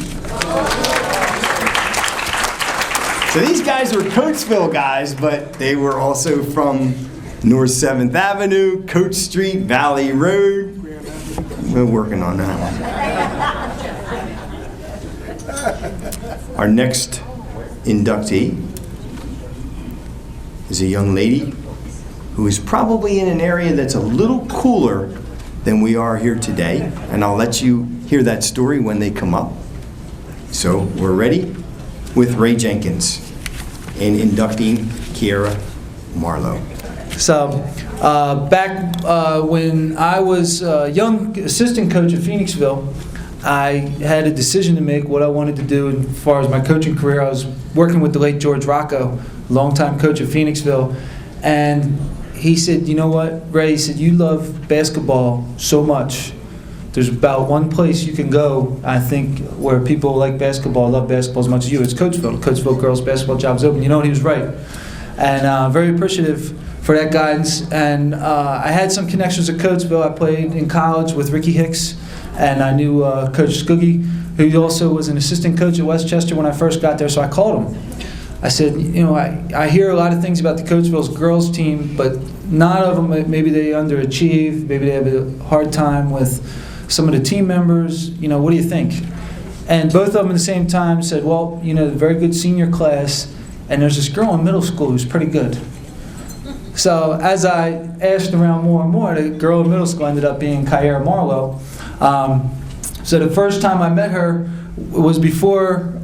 So these guys were Coatesville guys, but they were also from North 7th Avenue, Coates Street, Valley Road. We're working on that one. Our next inductee is a young lady who is probably in an area that's a little cooler than we are here today, and I'll let you hear that story when they come up. So we're ready with Ray Jenkins in inducting Kiera Marlowe. So back when I was a young assistant coach at Phoenixville, I had a decision to make what I wanted to do as far as my coaching career. I was working with the late George Rocco, longtime coach at Phoenixville, and he said, you know what, Ray, he said, you love basketball so much. There's about one place you can go, I think, where people like basketball, love basketball as much as you. It's Coatesville. The Coatesville girls basketball job's open. You know what, he was right. And very appreciative for that guidance. And I had some connections at Coatesville. I played in college with Ricky Hicks, and I knew Coach Skuggy, who also was an assistant coach at Westchester when I first got there, so I called him. I said, you know, I hear a lot of things about the Coatesville's girls team, but none of them, maybe they underachieve, maybe they have a hard time with some of the team members, you know, what do you think? And both of them at the same time said, well, you know, very good senior class, and there's this girl in middle school who's pretty good. So as I asked around more and more, the girl in middle school ended up being Kiera Marlowe. So the first time I met her was before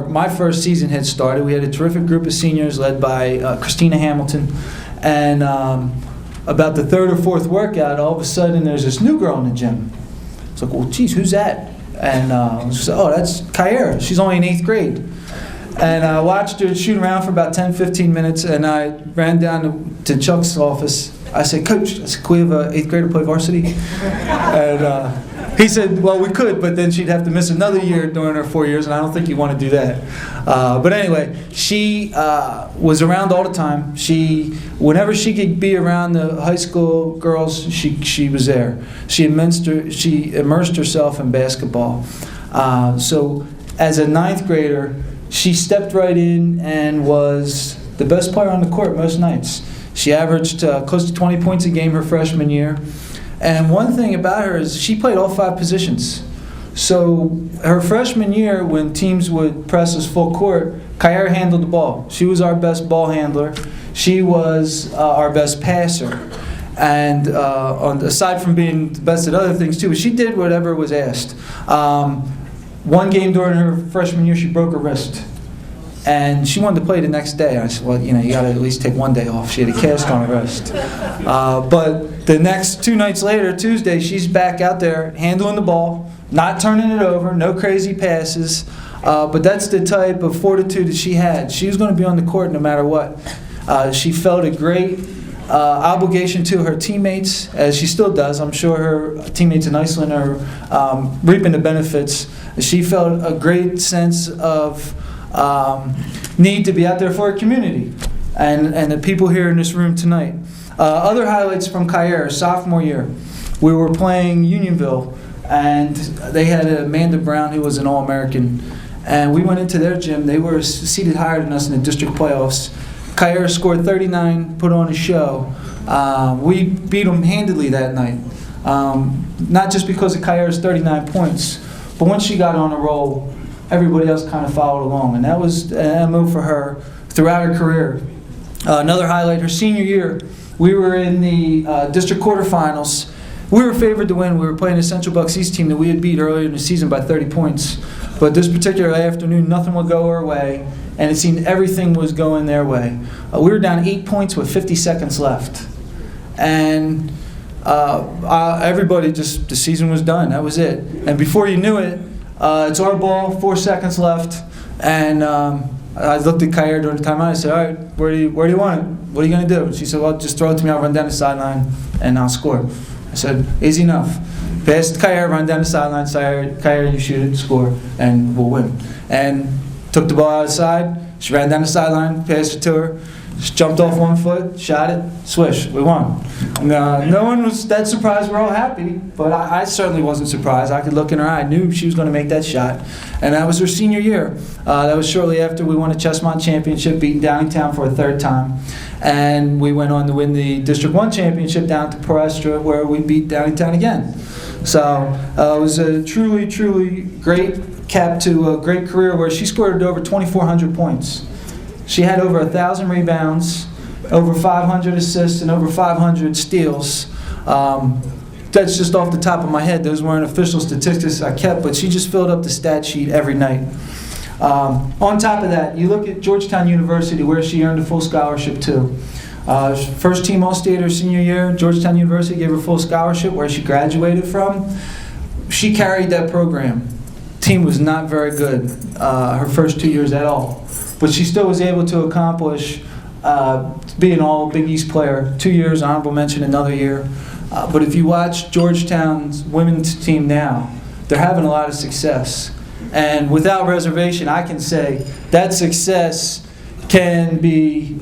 my first season had started. We had a terrific group of seniors led by Christina Hamilton. And about the third or fourth workout, all of a sudden there's this new girl in the gym. It's like, well, geez, who's that? And she said, oh, that's Kiera. She's only in 8th grade. And I watched her shoot around for about 10, 15 minutes, and I ran down to Chuck's office. I said, Coach, can we have an 8th grader play varsity? And he said, well, we could, but then she'd have to miss another year during her 4 years, and I don't think you want to do that. But anyway, she was around all the time. Whenever she could be around the high school girls, she was there. She immersed herself in basketball. So as a 9th grader, she stepped right in and was the best player on the court most nights. She averaged close to 20 points a game her freshman year. And one thing about her is she played all 5 positions. So her freshman year, when teams would press us full court, Kiera handled the ball. She was our best ball handler. She was our best passer. And aside from being the best at other things too, she did whatever was asked. One game during her freshman year, she broke her wrist. And she wanted to play the next day. I said, well, you know, you got to at least take one day off. She had a cast on her wrist. But the next 2 nights later, Tuesday, she's back out there handling the ball, not turning it over, no crazy passes. But that's the type of fortitude that she had. She was going to be on the court no matter what. She felt a great obligation to her teammates, as she still does. I'm sure her teammates in Iceland are reaping the benefits. She felt a great sense of need to be out there for her community and the people here in this room tonight. Other highlights from Kiera, sophomore year. We were playing Unionville, and they had Amanda Brown, who was an All-American. And we went into their gym. They were seated higher than us in the district playoffs. Kyra scored 39, put on a show. We beat them handily that night. Not just because of Kyra's 39 points, but once she got on a roll, everybody else kind of followed along. And that was an MO for her throughout her career. Another highlight, her senior year, we were in the district quarterfinals. We were favored to win. We were playing a Central Bucks East team that we had beat earlier in the season by 30 points. But this particular afternoon, nothing would go our way, and it seemed everything was going their way. We were down 8 points with 50 seconds left. And everybody just, the season was done. That was it. And before you knew it, it's our ball, 4 seconds left. And I looked at Kyra during the timeout. I said, all right, where do you want it? What are you going to do? And she said, well, just throw it to me. I'll run down the sideline, and I'll score. I said, easy enough. Pass to Kyra, run down the sideline. Kyra, you shoot it, score, and we'll win. And took the ball outside. She ran down the sideline, passed it to her. She jumped off 1 foot, shot it, swish, we won. No one was that surprised. We're all happy, but I certainly wasn't surprised. I could look in her eye. I knew she was going to make that shot. And that was her senior year. That was shortly after we won a Chestmont championship, beating Downingtown for a third time. And we went on to win the District 1 championship down to Porestra, where we beat Downingtown again. So it was a truly, truly great cap to a great career where she scored over 2,400 points. She had over 1,000 rebounds, over 500 assists, and over 500 steals. That's just off the top of my head. Those weren't official statistics I kept, but she just filled up the stat sheet every night. On top of that, you look at Georgetown University, where she earned a full scholarship to. First team All-State her senior year, Georgetown University gave her full scholarship where she graduated from. She carried that program. Team was not very good her first 2 years at all. But she still was able to accomplish being an all Big East player. 2 years, honorable mention another year. But if you watch Georgetown's women's team now, they're having a lot of success. And without reservation, I can say that success can be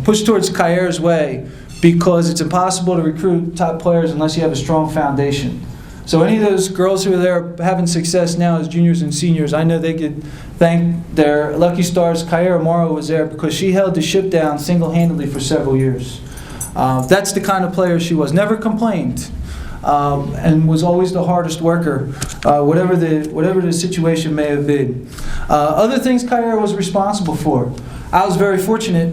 pushed towards Kyra's way, because it's impossible to recruit top players unless you have a strong foundation. So any of those girls who are there having success now as juniors and seniors, I know they could thank their lucky stars. Kyra Morrow was there because she held the ship down single-handedly for several years. That's the kind of player she was. Never complained, and was always the hardest worker, whatever the situation may have been. Other things Kyra was responsible for. I was very fortunate.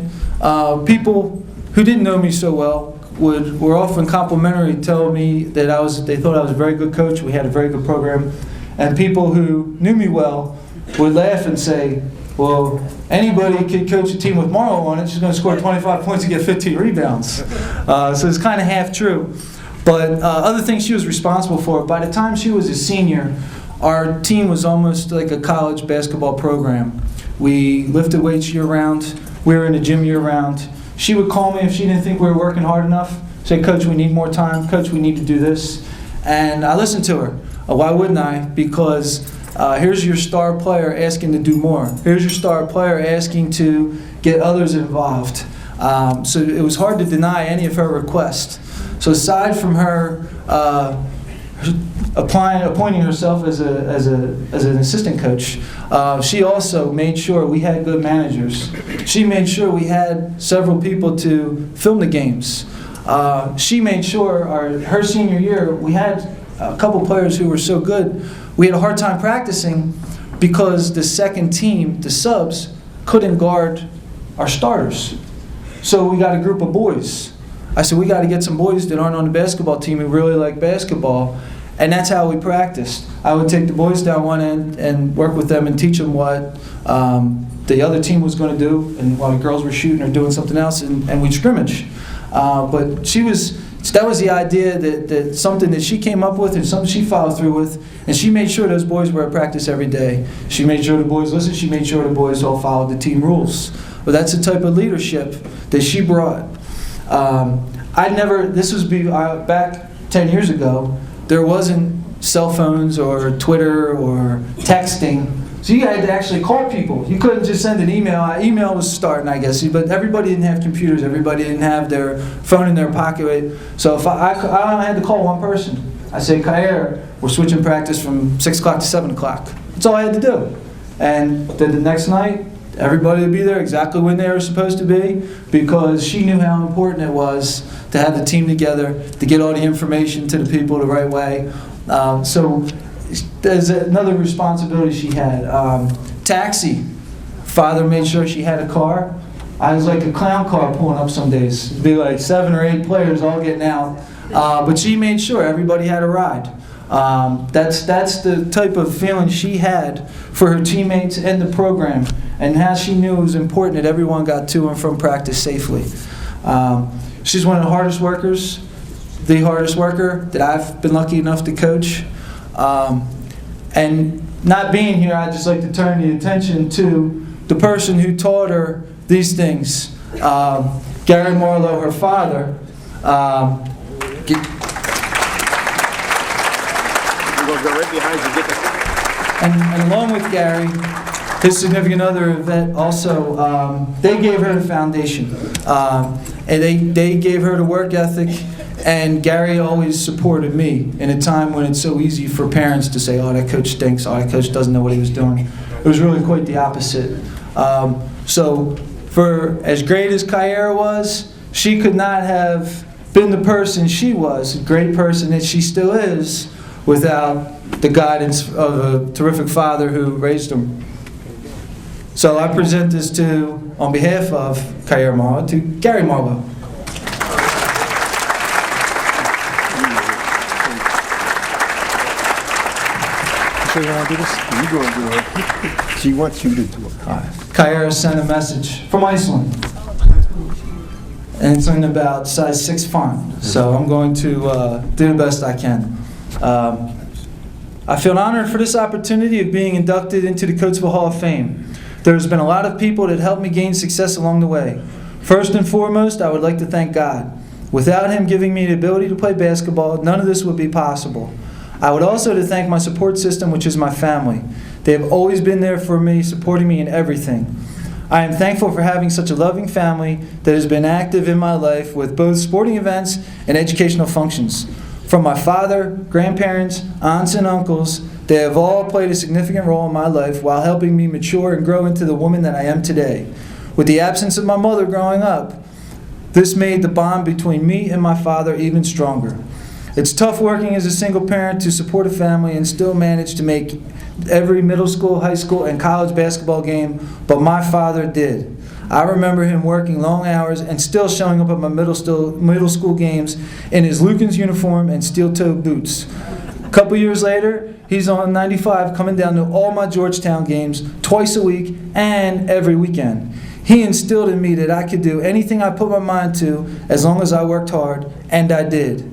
People who didn't know me so well were often complimentary, telling me that they thought I was a very good coach. We had a very good program. And people who knew me well would laugh and say, well, anybody could coach a team with Morrow on it. She's going to score 25 points and get 15 rebounds. So it's kind of half true. But other things she was responsible for, by the time she was a senior, our team was almost like a college basketball program. We lifted weights year-round. We were in the gym year-round. She would call me if she didn't think we were working hard enough. Say, Coach, we need more time. Coach, we need to do this. And I listened to her. Why wouldn't I? Because here's your star player asking to do more. Here's your star player asking to get others involved. So it was hard to deny any of her requests. So aside from her appointing herself as an assistant coach, she also made sure we had good managers. She made sure we had several people to film the games. She made sure her senior year we had a couple players who were so good we had a hard time practicing because the second team, the subs, couldn't guard our starters. So we got a group of boys. I said, we got to get some boys that aren't on the basketball team who really like basketball. And that's how we practiced. I would take the boys down one end and work with them and teach them what the other team was going to do, and while the girls were shooting or doing something else, and we'd scrimmage. But that was the idea, that something that she came up with and something she followed through with, and she made sure those boys were at practice every day. She made sure the boys listened. She made sure the boys all followed the team rules. But that's the type of leadership that she brought. This was back 10 years ago. There wasn't cell phones or Twitter or texting. So you had to actually call people. You couldn't just send an email. Email was starting, I guess, but everybody didn't have computers. Everybody didn't have their phone in their pocket. So if I had to call one person. I say, Kair, we're switching practice from 6 o'clock to 7 o'clock. That's all I had to do. And then the next night, everybody would be there exactly when they were supposed to be, because she knew how important it was to have the team together, to get all the information to the people the right way. So there's another responsibility she had. Taxi. Father made sure she had a car. I was like a clown car pulling up some days. It'd be like 7 or 8 players all getting out. But she made sure everybody had a ride. That's the type of feeling she had for her teammates and the program, and how she knew it was important that everyone got to and from practice safely. She's one of the hardest workers, the hardest worker that I've been lucky enough to coach. And not being here, I'd just like to turn the attention to the person who taught her these things. Gary Marlowe, her father. And along with Gary, his significant other, Yvette, also, they gave her the foundation. And they gave her the work ethic, and Gary always supported me in a time when it's so easy for parents to say, oh, that coach stinks, oh, that coach doesn't know what he was doing. It was really quite the opposite. So for as great as Kaira was, she could not have been the person she was, a great person that she still is, without the guidance of a terrific father who raised him. So I present this to, on behalf of Kaira Marlowe, to Gary Marlowe. So you want to do this? You're going to do it. She wants you to do it. Kaira sent a message from Iceland. And it's in about size 6 font. So I'm going to do the best I can. I feel honored for this opportunity of being inducted into the Coatesville Hall of Fame. There's been a lot of people that helped me gain success along the way. First and foremost, I would like to thank God. Without Him giving me the ability to play basketball, none of this would be possible. I would also to thank my support system, which is my family. They have always been there for me, supporting me in everything. I am thankful for having such a loving family that has been active in my life with both sporting events and educational functions. From my father, grandparents, aunts, and uncles, they have all played a significant role in my life while helping me mature and grow into the woman that I am today. With the absence of my mother growing up, this made the bond between me and my father even stronger. It's tough working as a single parent to support a family and still manage to make every middle school, high school, and college basketball game, but my father did. I remember him working long hours and still showing up at my middle school games in his Lukens uniform and steel-toed boots. A couple years later, he's on 95 coming down to all my Georgetown games twice a week and every weekend. He instilled in me that I could do anything I put my mind to as long as I worked hard, and I did.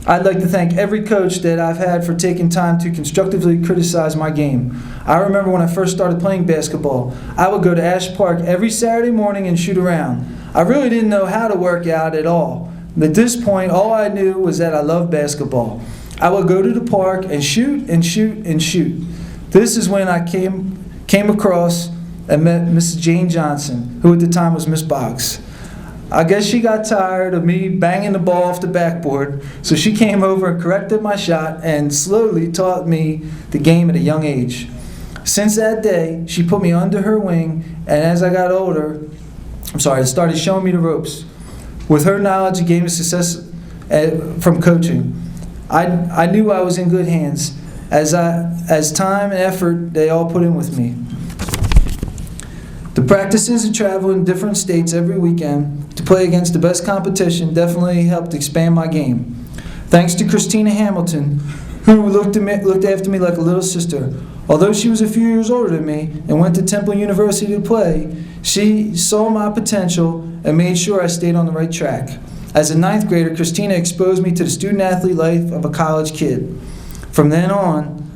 I'd like to thank every coach that I've had for taking time to constructively criticize my game. I remember when I first started playing basketball, I would go to Ash Park every Saturday morning and shoot around. I really didn't know how to work out at all. At this point, all I knew was that I loved basketball. I would go to the park and shoot and shoot and shoot. This is when I came across and met Mrs. Jane Johnson, who at the time was Miss Boggs. I guess she got tired of me banging the ball off the backboard, so she came over and corrected my shot and slowly taught me the game at a young age. Since that day, she put me under her wing, and as I got older, started showing me the ropes. With her knowledge and gained success from coaching, I knew I was in good hands as time and effort they all put in with me. The practices and travel in different states every weekend to play against the best competition definitely helped expand my game. Thanks to Christina Hamilton, who looked after me like a little sister. Although she was a few years older than me and went to Temple University to play, she saw my potential and made sure I stayed on the right track. As a 9th grader, Christina exposed me to the student-athlete life of a college kid. From then on,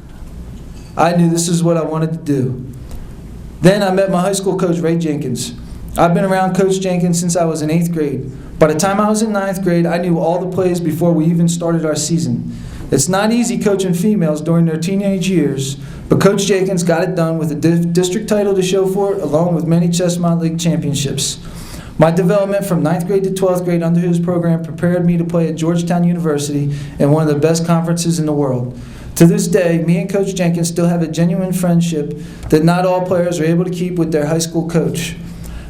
I knew this is what I wanted to do. Then I met my high school coach, Ray Jenkins. I've been around Coach Jenkins since I was in 8th grade. By the time I was in 9th grade, I knew all the plays before we even started our season. It's not easy coaching females during their teenage years, but Coach Jenkins got it done with a district title to show for it, along with many Chestmont League championships. My development from 9th grade to 12th grade under his program prepared me to play at Georgetown University in one of the best conferences in the world. To this day, me and Coach Jenkins still have a genuine friendship that not all players are able to keep with their high school coach.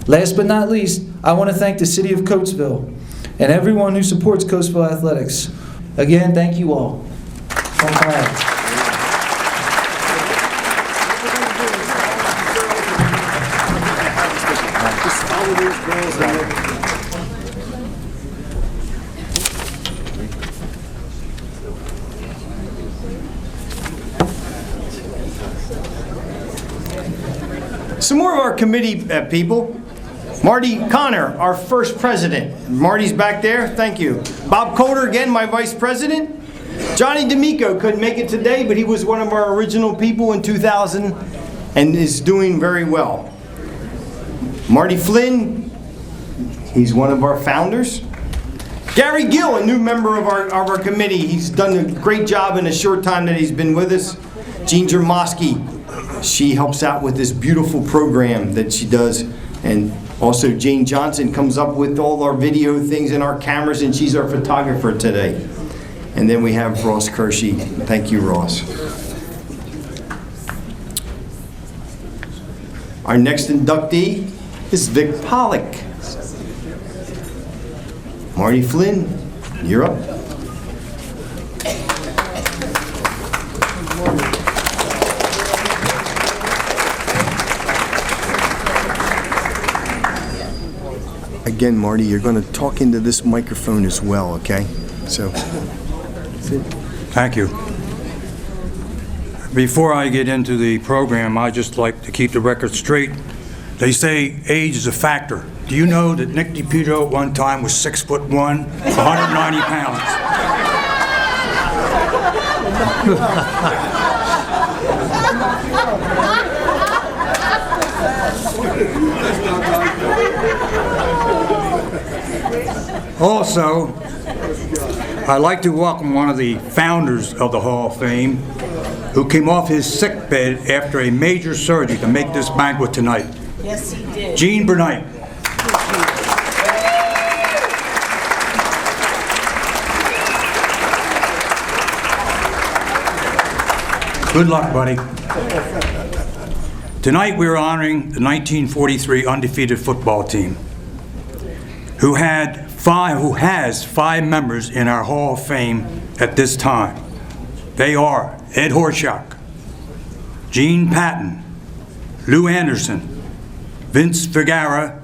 Last but not least, I want to thank the city of Coatesville and everyone who supports Coatesville athletics. Again, thank you all. Some more of our committee people. Marty Connor, our first president. Marty's back there, thank you. Bob Coulter, again, my vice president. Johnny D'Amico couldn't make it today, but he was one of our original people in 2000 and is doing very well. Marty Flynn, he's one of our founders. Gary Gill, a new member of our committee. He's done a great job in a short time that he's been with us. Jean Jermosky, she helps out with this beautiful program that she does. And also Jane Johnson comes up with all our video things and our cameras, and she's our photographer today. And then we have Ross Kershey. Thank you, Ross. Our next inductee is Vic Pollock. Marty Flynn, you're up. Again, Marty, you're going to talk into this microphone as well, okay? So, thank you. Before I get into the program, I just like to keep the record straight. They say age is a factor. Do you know that Nick DiPietro at one time was 6'1", 190 pounds? Also, I'd like to welcome one of the founders of the Hall of Fame who came off his sick bed after a major surgery to make this banquet tonight. Yes, he did. Gene Burnett. Good luck, buddy. Tonight we're honoring the 1943 undefeated football team, who has 5 members in our Hall of Fame at this time. They are Ed Horshock, Gene Patton, Lou Anderson, Vince Vergara,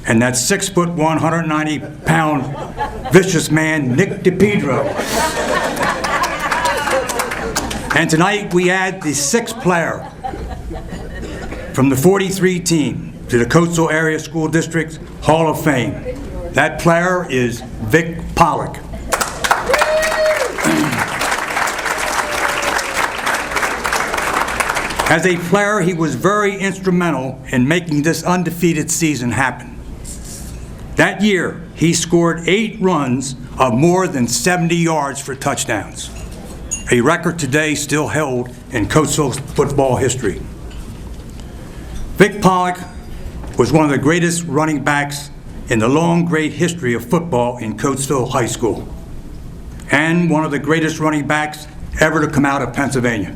and that 6'1", 190-pound vicious man, Nick DiPietro. And tonight we add the 6th player from the 43 team to the Coatesville Area School District Hall of Fame. That player is Vic Pollock. As a player, he was very instrumental in making this undefeated season happen. That year, he scored 8 runs of more than 70 yards for touchdowns, a record today still held in Coatesville football history. Vic Pollock was one of the greatest running backs in the long, great history of football in Coatesville High School, and one of the greatest running backs ever to come out of Pennsylvania.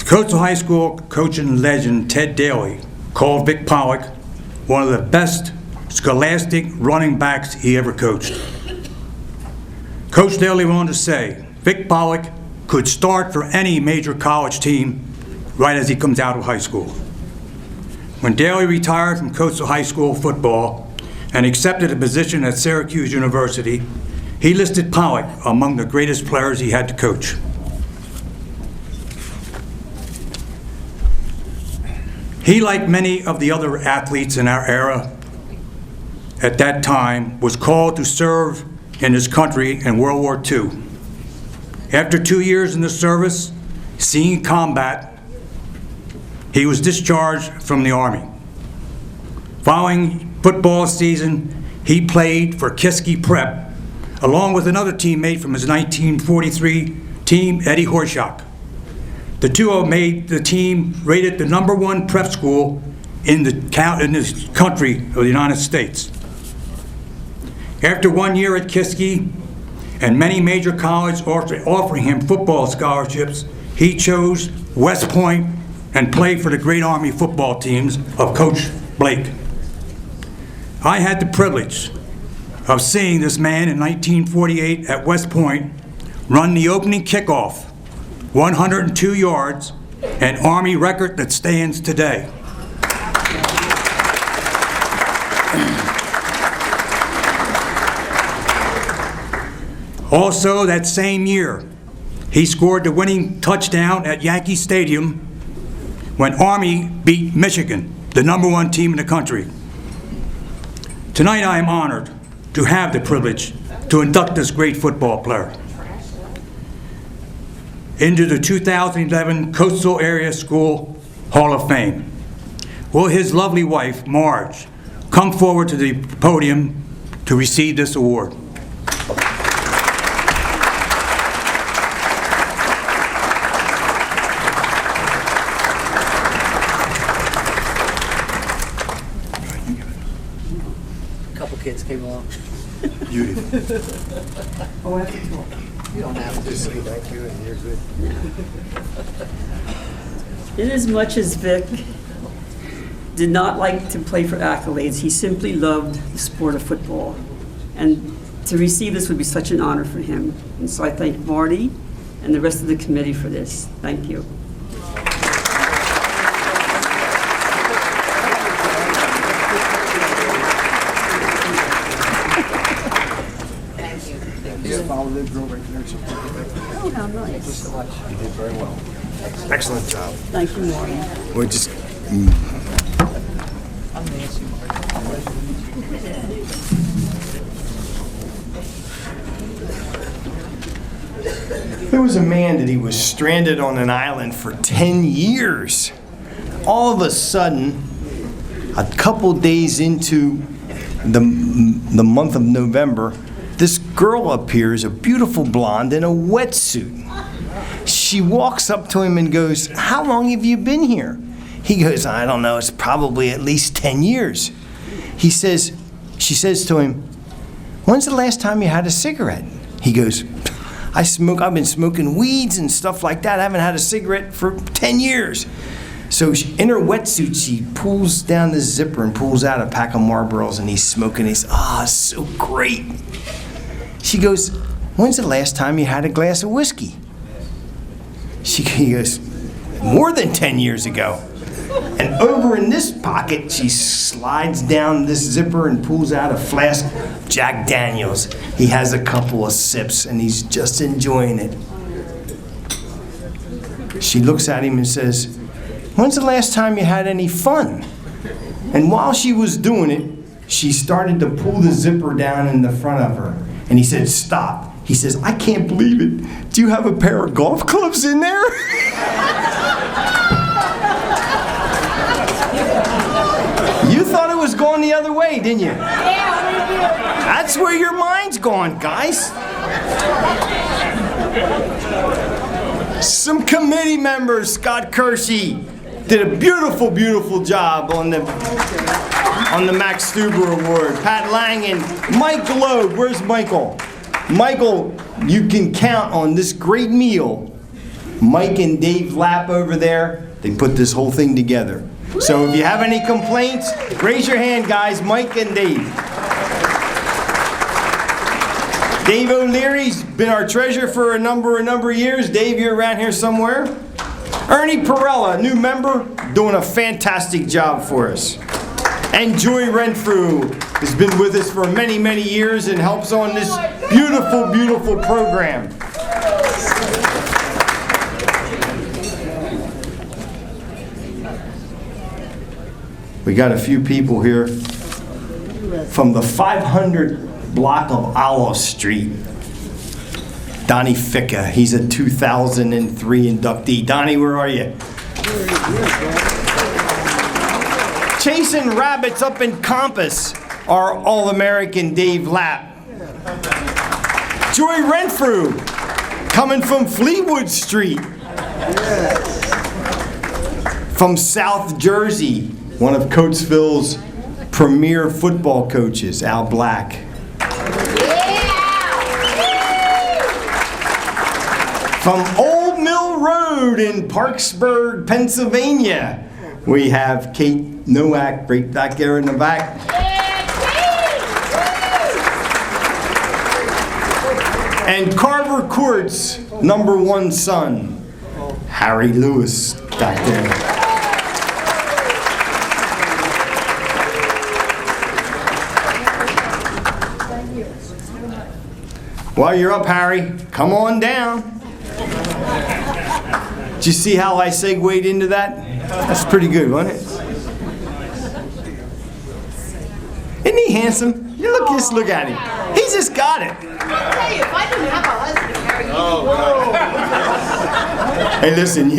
Coatesville High School coaching legend Ted Daly called Vic Pollock one of the best scholastic running backs he ever coached. Coach Daly went on to say, Vic Pollock could start for any major college team right as he comes out of high school. When Daly retired from Coatesville High School football and accepted a position at Syracuse University, he listed Pollock among the greatest players he had to coach. He, like many of the other athletes in our era at that time, was called to serve in his country in World War II. After 2 years in the service, seeing combat, he was discharged from the Army. Following football season, he played for Kiski Prep, along with another teammate from his 1943 team, Eddie Horshock. The duo made the team rated the #1 prep school in this country of the United States. After 1 year at Kiski and many major colleges offering him football scholarships, he chose West Point and played for the great Army football teams of Coach Blake. I had the privilege of seeing this man in 1948 at West Point run the opening kickoff, 102 yards, an Army record that stands today. Also, that same year, he scored the winning touchdown at Yankee Stadium when Army beat Michigan, the #1 team in the country. Tonight, I am honored to have the privilege to induct this great football player into the 2011 Coastal Area School Hall of Fame. Will his lovely wife, Marge, come forward to the podium to receive this award? Kids came along. Beautiful. Oh, that's cool. You don't have to. Just say thank you and you're good. Inasmuch as Vic did not like to play for accolades, he simply loved the sport of football. And to receive this would be such an honor for him. And so I thank Marty and the rest of the committee for this. Thank you. Oh, how nice. Thank you so much. You did very well. Excellent job. Thank you, Marty. We're just... There was a man that he was stranded on an island for 10 years. All of a sudden, a couple days into the month of November, this girl appears, a beautiful blonde in a wetsuit. She walks up to him and goes, "How long have you been here?" He goes, "I don't know, it's probably at least 10 years. She says to him, "When's the last time you had a cigarette?" He goes, I've been smoking weeds and stuff like that. I haven't had a cigarette for 10 years. So in her wetsuit, she pulls down the zipper and pulls out a pack of Marlboros, and he's smoking. He's, it's so great. She goes, "When's the last time you had a glass of whiskey?" He goes, "More than 10 years ago." And over in this pocket, she slides down this zipper and pulls out a flask of Jack Daniels. He has a couple of sips, and he's just enjoying it. She looks at him and says, "When's the last time you had any fun?" And while she was doing it, she started to pull the zipper down in the front of her. And he said, "Stop." He says, "I can't believe it. Do you have a pair of golf clubs in there?" You thought it was going the other way, didn't you? Yeah, we do. That's where your mind's gone, guys. Some committee members, Scott Kershey, did a beautiful, beautiful job on the Max Stuber Award. Pat Lang and Mike Loeb. Where's Michael? Michael, you can count on this great meal. Mike and Dave Lapp over there, they put this whole thing together. So if you have any complaints, raise your hand, guys. Mike and Dave. Dave O'Leary's been our treasurer for a number of years. Dave, you're around here somewhere. Ernie Perella, new member, doing a fantastic job for us. And Joy Renfrew has been with us for many, many years and helps on this beautiful, beautiful program. We got a few people here from the 500 block of Olive Street. Donnie Ficca, he's a 2003 inductee. Donnie, where are you? Chasing rabbits up in Compass, our All-American Dave Lapp. Joy Renfrew, coming from Fleetwood Street. From South Jersey, one of Coatesville's premier football coaches, Al Black. From Old Mill Road in Parksburg, Pennsylvania, we have Kate Nowak right back there in the back. And Carver Court's #1 son, Harry Lewis, back there. While you're up, Harry, come on down. Did you see how I segued into that? That's pretty good, wasn't it? Isn't he handsome? You look, just look at him. He's just got it. I tell you, if I didn't have a husband, Harry, Hey, listen,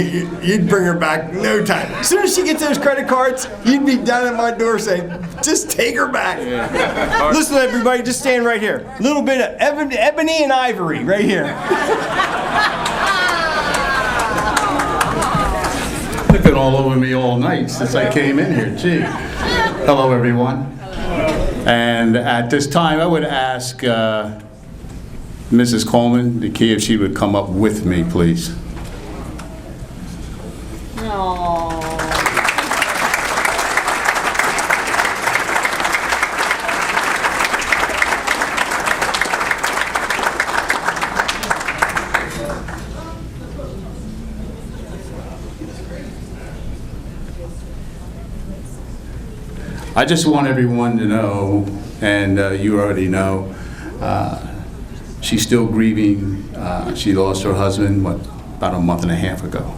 you'd bring her back no time. As soon as she gets those credit cards, you'd be down at my door saying, just take her back. Yeah. Listen, everybody, just stand right here. A little bit of ebony and ivory right here. They've been all over me all night since I came in here. Gee. Hello, everyone. And at this time, I would ask Mrs. Coleman, the key, if she would come up with me, please. I just want everyone to know, and you already know, she's still grieving. She lost her husband, about a month and a half ago.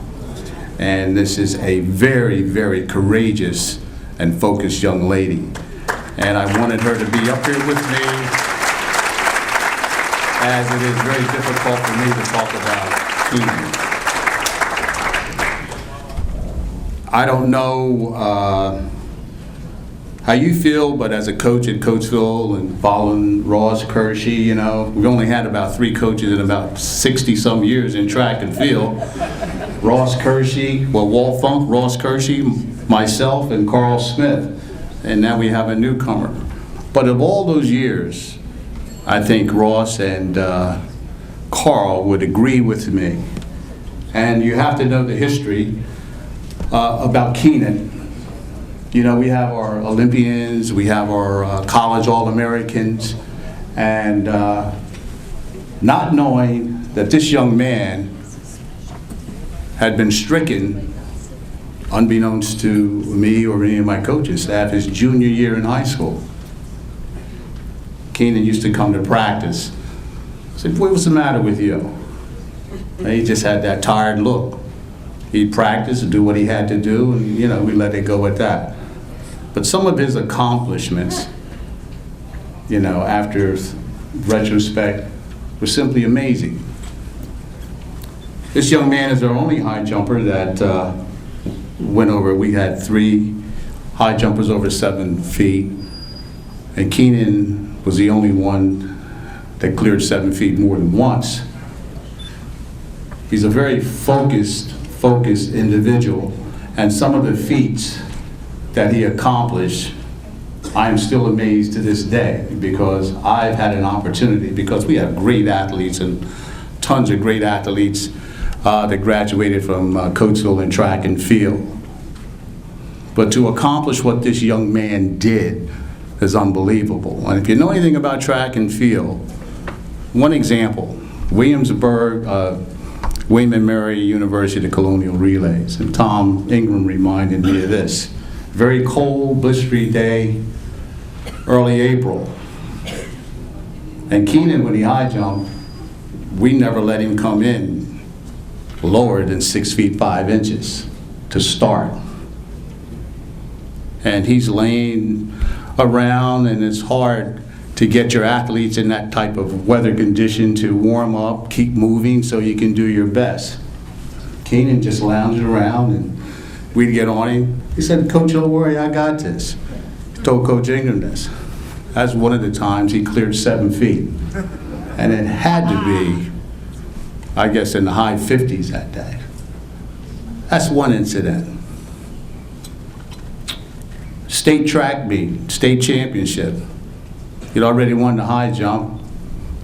And this is a very, very courageous and focused young lady. And I wanted her to be up here with me, as it is very difficult for me to talk about Keenan. I don't know how you feel, but as a coach at Coatesville and following Ross Kershey, you know, we've only had about 3 coaches in about 60-some years in track and field. Ross Kershey, Walt Funk, Ross Kershey, myself, and Carl Smith. And now we have a newcomer. But of all those years, I think Ross and Carl would agree with me. And you have to know the history about Keenan. You know, we have our Olympians, we have our college All-Americans, and not knowing that this young man had been stricken, unbeknownst to me or any of my coaching staff, his junior year in high school. Keenan used to come to practice. I said, "Boy, what's the matter with you?" And he just had that tired look. He'd practice and do what he had to do, and you know, we let it go at that. But some of his accomplishments, you know, after retrospect, were simply amazing. This young man is our only high jumper that went over. We had 3 high jumpers over 7 feet, and Keenan was the only one that cleared 7 feet more than once. He's a very focused individual, and some of the feats that he accomplished, I am still amazed to this day, because I've had an opportunity, because we have great athletes and tons of great athletes that graduated from Coatesville in track and field. But to accomplish what this young man did is unbelievable. And if you know anything about track and field, one example, Williamsburg, William and Mary University Colonial Relays, and Tom Ingram reminded me of this. Very cold, blistery day, early April. And Keenan, when he high jumped, we never let him come in lower than 6 feet 5 inches to start. And he's laying around, and it's hard to get your athletes in that type of weather condition to warm up, keep moving so you can do your best. Keenan just lounged around, and we'd get on him. He said, "Coach, don't worry, I got this." He told Coach Ingram this. That's one of the times he cleared 7 feet. And it had to be, I guess, in the high 50s that day. That's one incident. State track meet, state championship. He'd already won the high jump,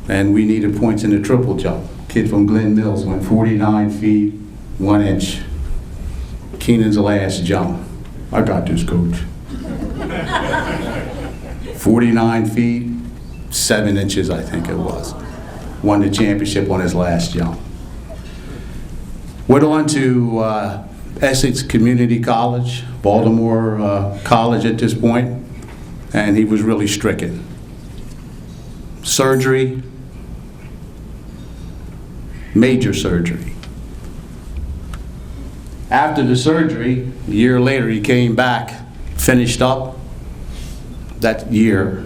and we needed points in the triple jump. Kid from Glen Mills went 49 feet, 1 inch. Keenan's last jump. I got this, coach. 49 feet, 7 inches, I think it was. Won the championship on his last jump. Went on to Essex Community College, Baltimore College at this point, and he was really stricken. Surgery, major surgery. After the surgery, a year later, he came back, finished up that year.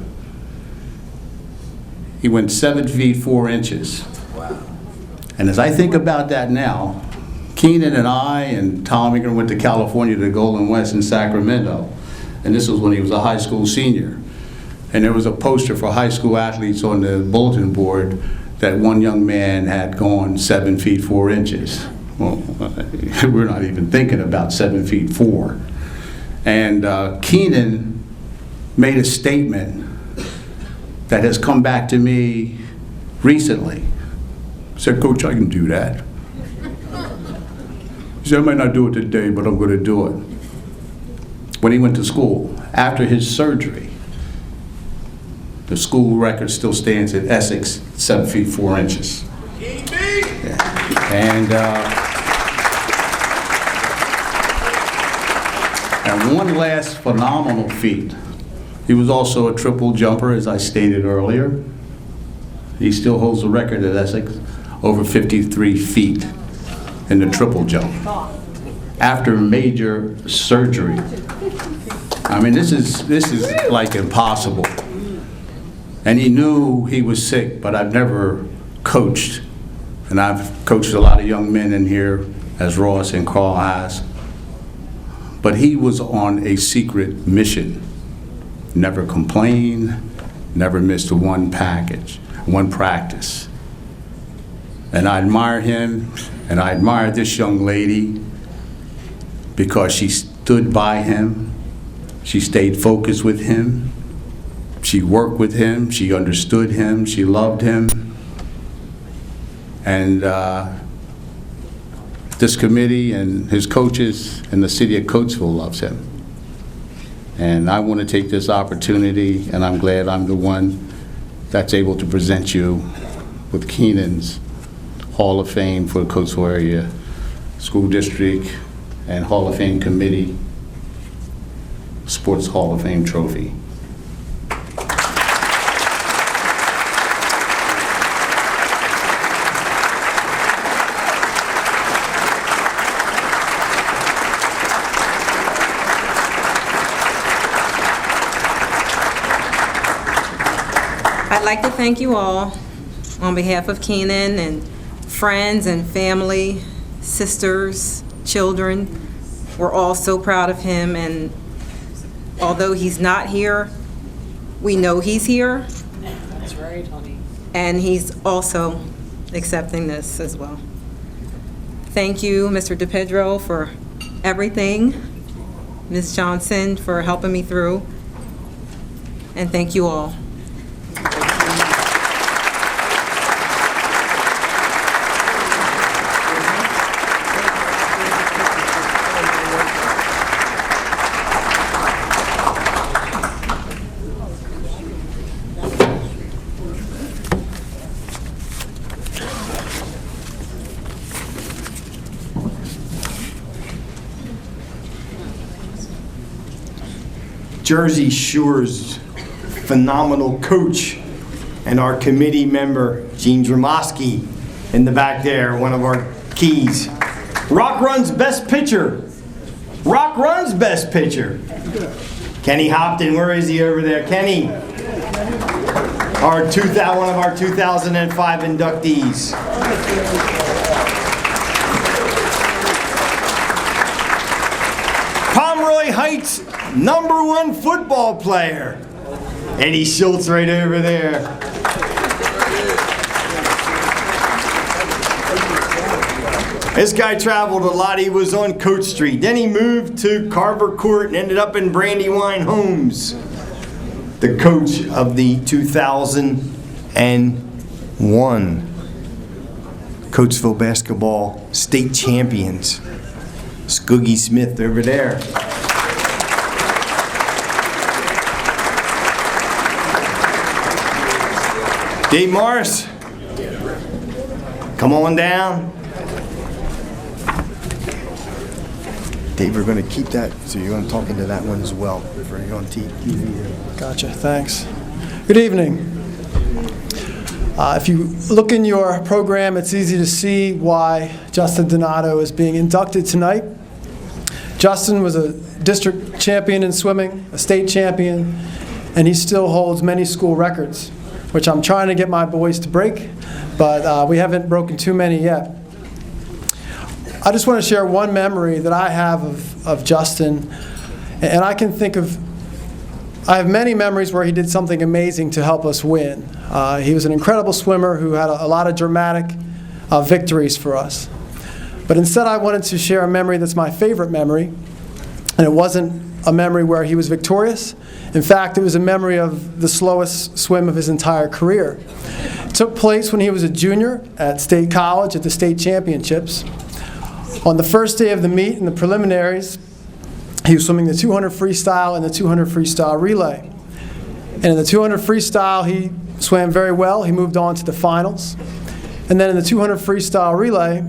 He went 7 feet 4 inches. Wow. And as I think about that now, Keenan and I and Tom Ingram went to California to Golden West in Sacramento. And this was when he was a high school senior. And there was a poster for high school athletes on the bulletin board that one young man had gone 7 feet 4 inches. Well, we're not even thinking about 7 feet 4. And Keenan made a statement that has come back to me recently. He said, "Coach, I can do that." He said, "I might not do it today, but I'm going to do it." When he went to school, after his surgery, the school record still stands at Essex, 7 feet 4 inches. Yeah. And one last phenomenal feat. He was also a triple jumper, as I stated earlier. He still holds the record at Essex, over 53 feet in the triple jump, after major surgery. I mean, this is like impossible. And he knew he was sick, but I've never coached. And I've coached a lot of young men in here, as Ross and Carl has. But he was on a secret mission. Never complained, never missed one practice. And I admire him, and I admire this young lady because she stood by him, she stayed focused with him, she worked with him, she understood him, she loved him. And this committee and his coaches and the city of Coatesville loves him. And I want to take this opportunity, and I'm glad I'm the one that's able to present you with Keenan's Hall of Fame for the Coatesville Area School District and Hall of Fame Committee Sports Hall of Fame trophy. I'd like to thank you all on behalf of Keenan and friends and family, sisters, children. We're all so proud of him, and although he's not here, we know he's here. That's right, honey. And he's also accepting this as well. Thank you, Mr. DePedro, for everything. Ms. Johnson for helping me through. And thank you all. Jersey Shore's phenomenal coach and our committee member, Gene Dromosky, in the back there, one of our keys. Rock Run's best pitcher. Rock Run's best pitcher. Kenny Hopton, where is he over there? Kenny, one of our 2005 inductees. Pomeroy Heights #1 football player, Eddie Schultz right over there. This guy traveled a lot. He was on Coach Street. Then he moved to Carver Court and ended up in Brandywine Homes. The coach of the 2001 Coatesville basketball state champions. Scoogie Smith over there. Dave Morris, come on down. Dave, we're going to keep that, so you're going to talk into that one as well for you on TV. Gotcha, thanks. Good evening. If you look in your program, it's easy to see why Justin Donato is being inducted tonight. Justin was a district champion in swimming, a state champion, and he still holds many school records, which I'm trying to get my boys to break, but we haven't broken too many yet. I just want to share one memory that I have of Justin, and I have many memories where he did something amazing to help us win. He was an incredible swimmer who had a lot of dramatic victories for us. But instead I wanted to share a memory that's my favorite memory, and it wasn't a memory where he was victorious. In fact, it was a memory of the slowest swim of his entire career. It took place when he was a junior at State College at the state championships. On the first day of the meet in the preliminaries, he was swimming the 200 freestyle and the 200 freestyle relay. And in the 200 freestyle, he swam very well. He moved on to the finals. And then in the 200 freestyle relay,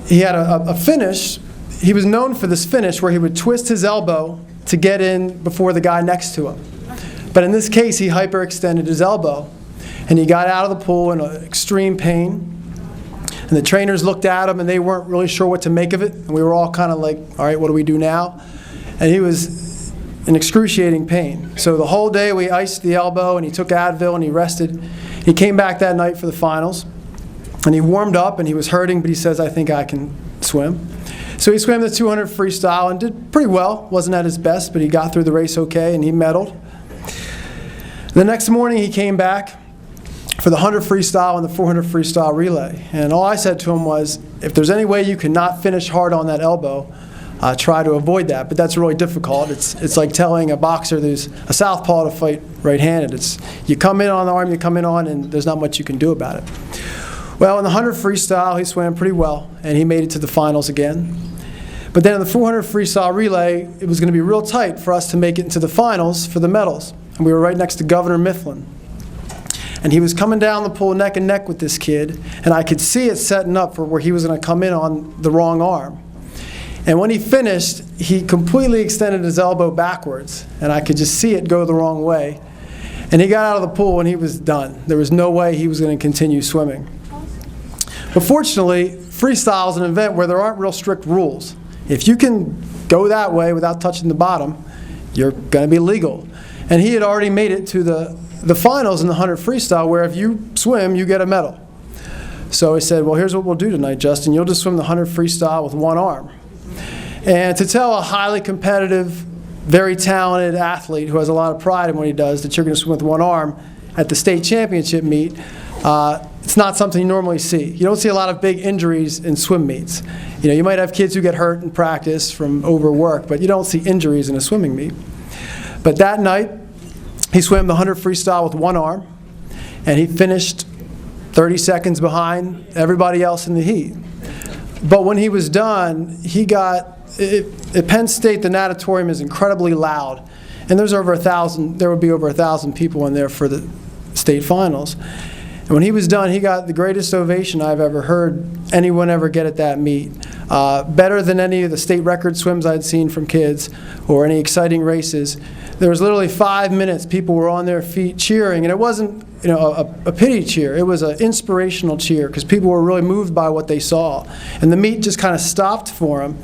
he had a finish. He was known for this finish where he would twist his elbow to get in before the guy next to him. But in this case, he hyperextended his elbow, and he got out of the pool in extreme pain. And the trainers looked at him, and they weren't really sure what to make of it. And we were all kind of like, all right, what do we do now? And he was in excruciating pain. So the whole day we iced the elbow, and he took Advil, and he rested. He came back that night for the finals, and he warmed up, and he was hurting, but he says, I think I can swim. So he swam the 200 freestyle and did pretty well. Wasn't at his best, but he got through the race okay, and he medaled. The next morning he came back for the 100 freestyle and the 400 freestyle relay. And all I said to him was, if there's any way you cannot finish hard on that elbow, try to avoid that. But that's really difficult. It's like telling a boxer who's a southpaw to fight right-handed. It's you come in on the arm, you come in on, and there's not much you can do about it. Well, in the 100 freestyle, he swam pretty well, and he made it to the finals again. But then in the 400 freestyle relay, it was going to be real tight for us to make it into the finals for the medals. And we were right next to Governor Mifflin. And he was coming down the pool neck and neck with this kid, and I could see it setting up for where he was going to come in on the wrong arm. And when he finished, he completely extended his elbow backwards, and I could just see it go the wrong way. And he got out of the pool and he was done. There was no way he was going to continue swimming. But fortunately, freestyle is an event where there aren't real strict rules. If you can go that way without touching the bottom, you're going to be legal. And he had already made it to the finals in the 100 freestyle, where if you swim, you get a medal. So he said, well, here's what we'll do tonight, Justin. You'll just swim the 100 freestyle with one arm. And to tell a highly competitive, very talented athlete who has a lot of pride in what he does that you're going to swim with one arm at the state championship meet, it's not something you normally see. You don't see a lot of big injuries in swim meets. You know, you might have kids who get hurt in practice from overwork, but you don't see injuries in a swimming meet. But that night, he swam the 100 freestyle with one arm, and he finished 30 seconds behind everybody else in the heat. But when he was done, he got, at Penn State, the natatorium is incredibly loud, and there would be over 1,000 people in there for the state finals. And when he was done, he got the greatest ovation I've ever heard anyone ever get at that meet. Better than any of the state record swims I'd seen from kids or any exciting races. There was literally 5 minutes people were on their feet cheering, and it wasn't a pity cheer. It was an inspirational cheer because people were really moved by what they saw. And the meet just kind of stopped for him.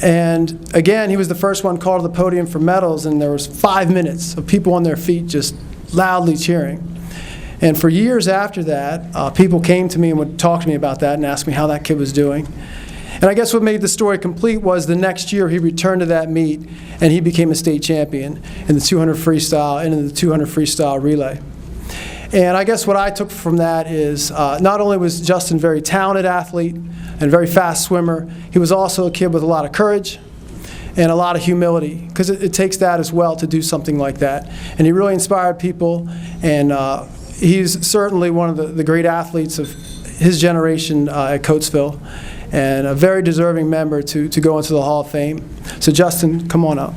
And again, he was the first one called to the podium for medals, and there was 5 minutes of people on their feet just loudly cheering. And for years after that, people came to me and would talk to me about that and ask me how that kid was doing. And I guess what made the story complete was the next year he returned to that meet and he became a state champion in the 200 freestyle and in the 200 freestyle relay. And I guess what I took from that is not only was Justin a very talented athlete and a very fast swimmer, he was also a kid with a lot of courage and a lot of humility, because it takes that as well to do something like that. And he really inspired people, and he's certainly one of the great athletes of his generation at Coatesville, and a very deserving member to go into the Hall of Fame. So Justin, come on up.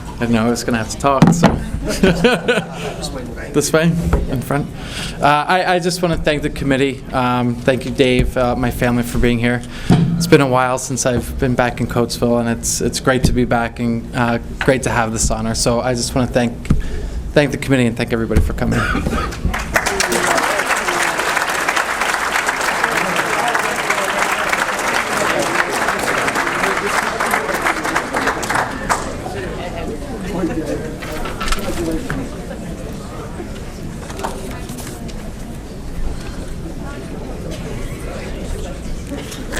I didn't know I was going to have to talk, so. This way, in front. I just want to thank the committee. Thank you, Dave, my family, for being here. It's been a while since I've been back in Coatesville, and it's great to be back and great to have this honor. So I just want to thank the committee and thank everybody for coming.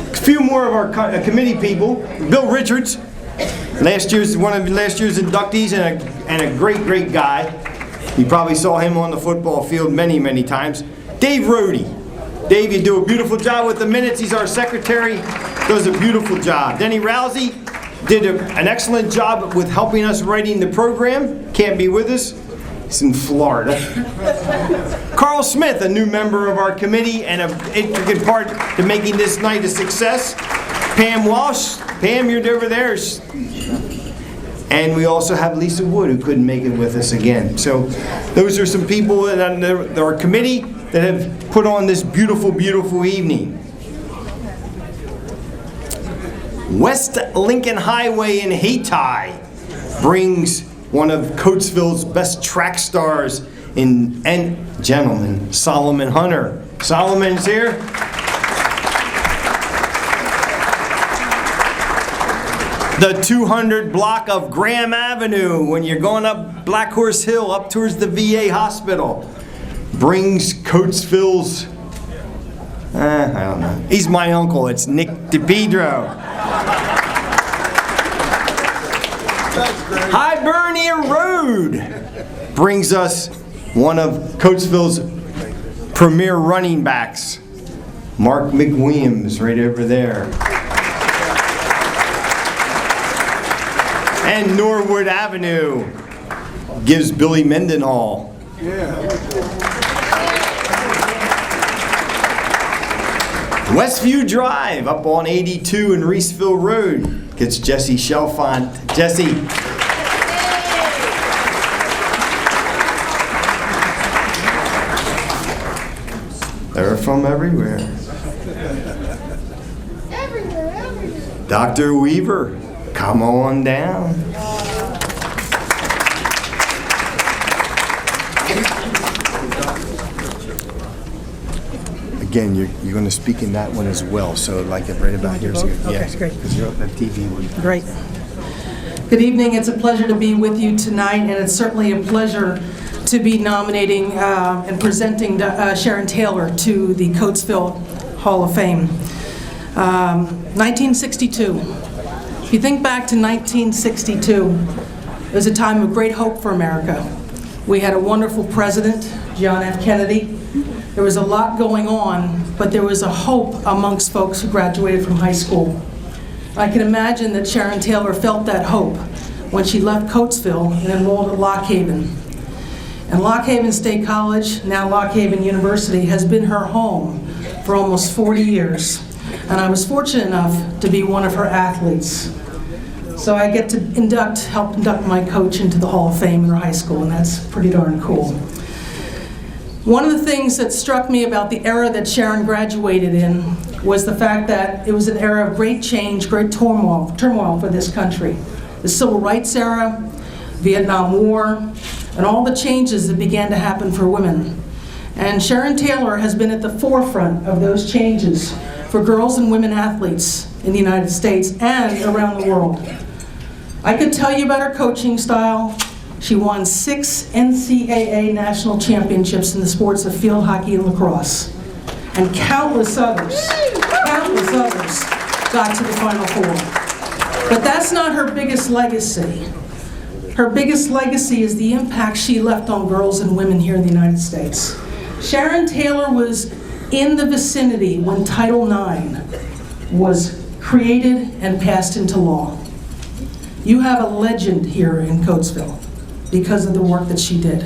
A few more of our committee people. Bill Richards, one of last year's inductees, and a great guy. You probably saw him on the football field many times. Dave Rohde. Dave, you do a beautiful job with the minutes. He's our secretary, does a beautiful job. Denny Rousey did an excellent job with helping us writing the program. Can't be with us. He's in Florida. Carl Smith, a new member of our committee and an intricate part to making this night a success. Pam Walsh. Pam, you're over there. And we also have Lisa Wood, who couldn't make it with us again. So those are some people in our committee that have put on this beautiful evening. West Lincoln Highway in Hayti brings one of Coatesville's best track stars and gentleman, Solomon Hunter. Solomon's here. The 200 block of Graham Avenue, when you're going up Black Horse Hill up towards the VA hospital, brings Coatesville's, I don't know. He's my uncle. It's Nick DePedro. Hibernia Road brings us one of Coatesville's premier running backs, Mark McWilliams, right over there. And Norwood Avenue gives Billy Mendenhall. Westview Drive up on 82 and Reeseville Road gets Jesse Chalfant. Jesse. They're from everywhere. Dr. Weaver, come on down. Again, you're going to speak in that one as well, so like it right about here. So Okay, great. Because you're on the TV one. Great. Good evening. It's a pleasure to be with you tonight, and it's certainly a pleasure to be nominating and presenting Sharon Taylor to the Coatesville Hall of Fame. 1962. If you think back to 1962, it was a time of great hope for America. We had a wonderful president, John F. Kennedy. There was a lot going on, but there was a hope amongst folks who graduated from high school. I can imagine that Sharon Taylor felt that hope when she left Coatesville and enrolled at Lock Haven. And Lock Haven State College, now Lock Haven University, has been her home for almost 40 years. And I was fortunate enough to be one of her athletes. So I get to help induct my coach into the Hall of Fame in her high school, and that's pretty darn cool. One of the things that struck me about the era that Sharon graduated in was the fact that it was an era of great change, great turmoil for this country. The Civil Rights era, Vietnam War, and all the changes that began to happen for women. And Sharon Taylor has been at the forefront of those changes for girls and women athletes in the United States and around the world. I could tell you about her coaching style. She won 6 NCAA national championships in the sports of field hockey and lacrosse. And countless others got to the Final Four. But that's not her biggest legacy. Her biggest legacy is the impact she left on girls and women here in the United States. Sharon Taylor was in the vicinity when Title IX was created and passed into law. You have a legend here in Coatesville because of the work that she did.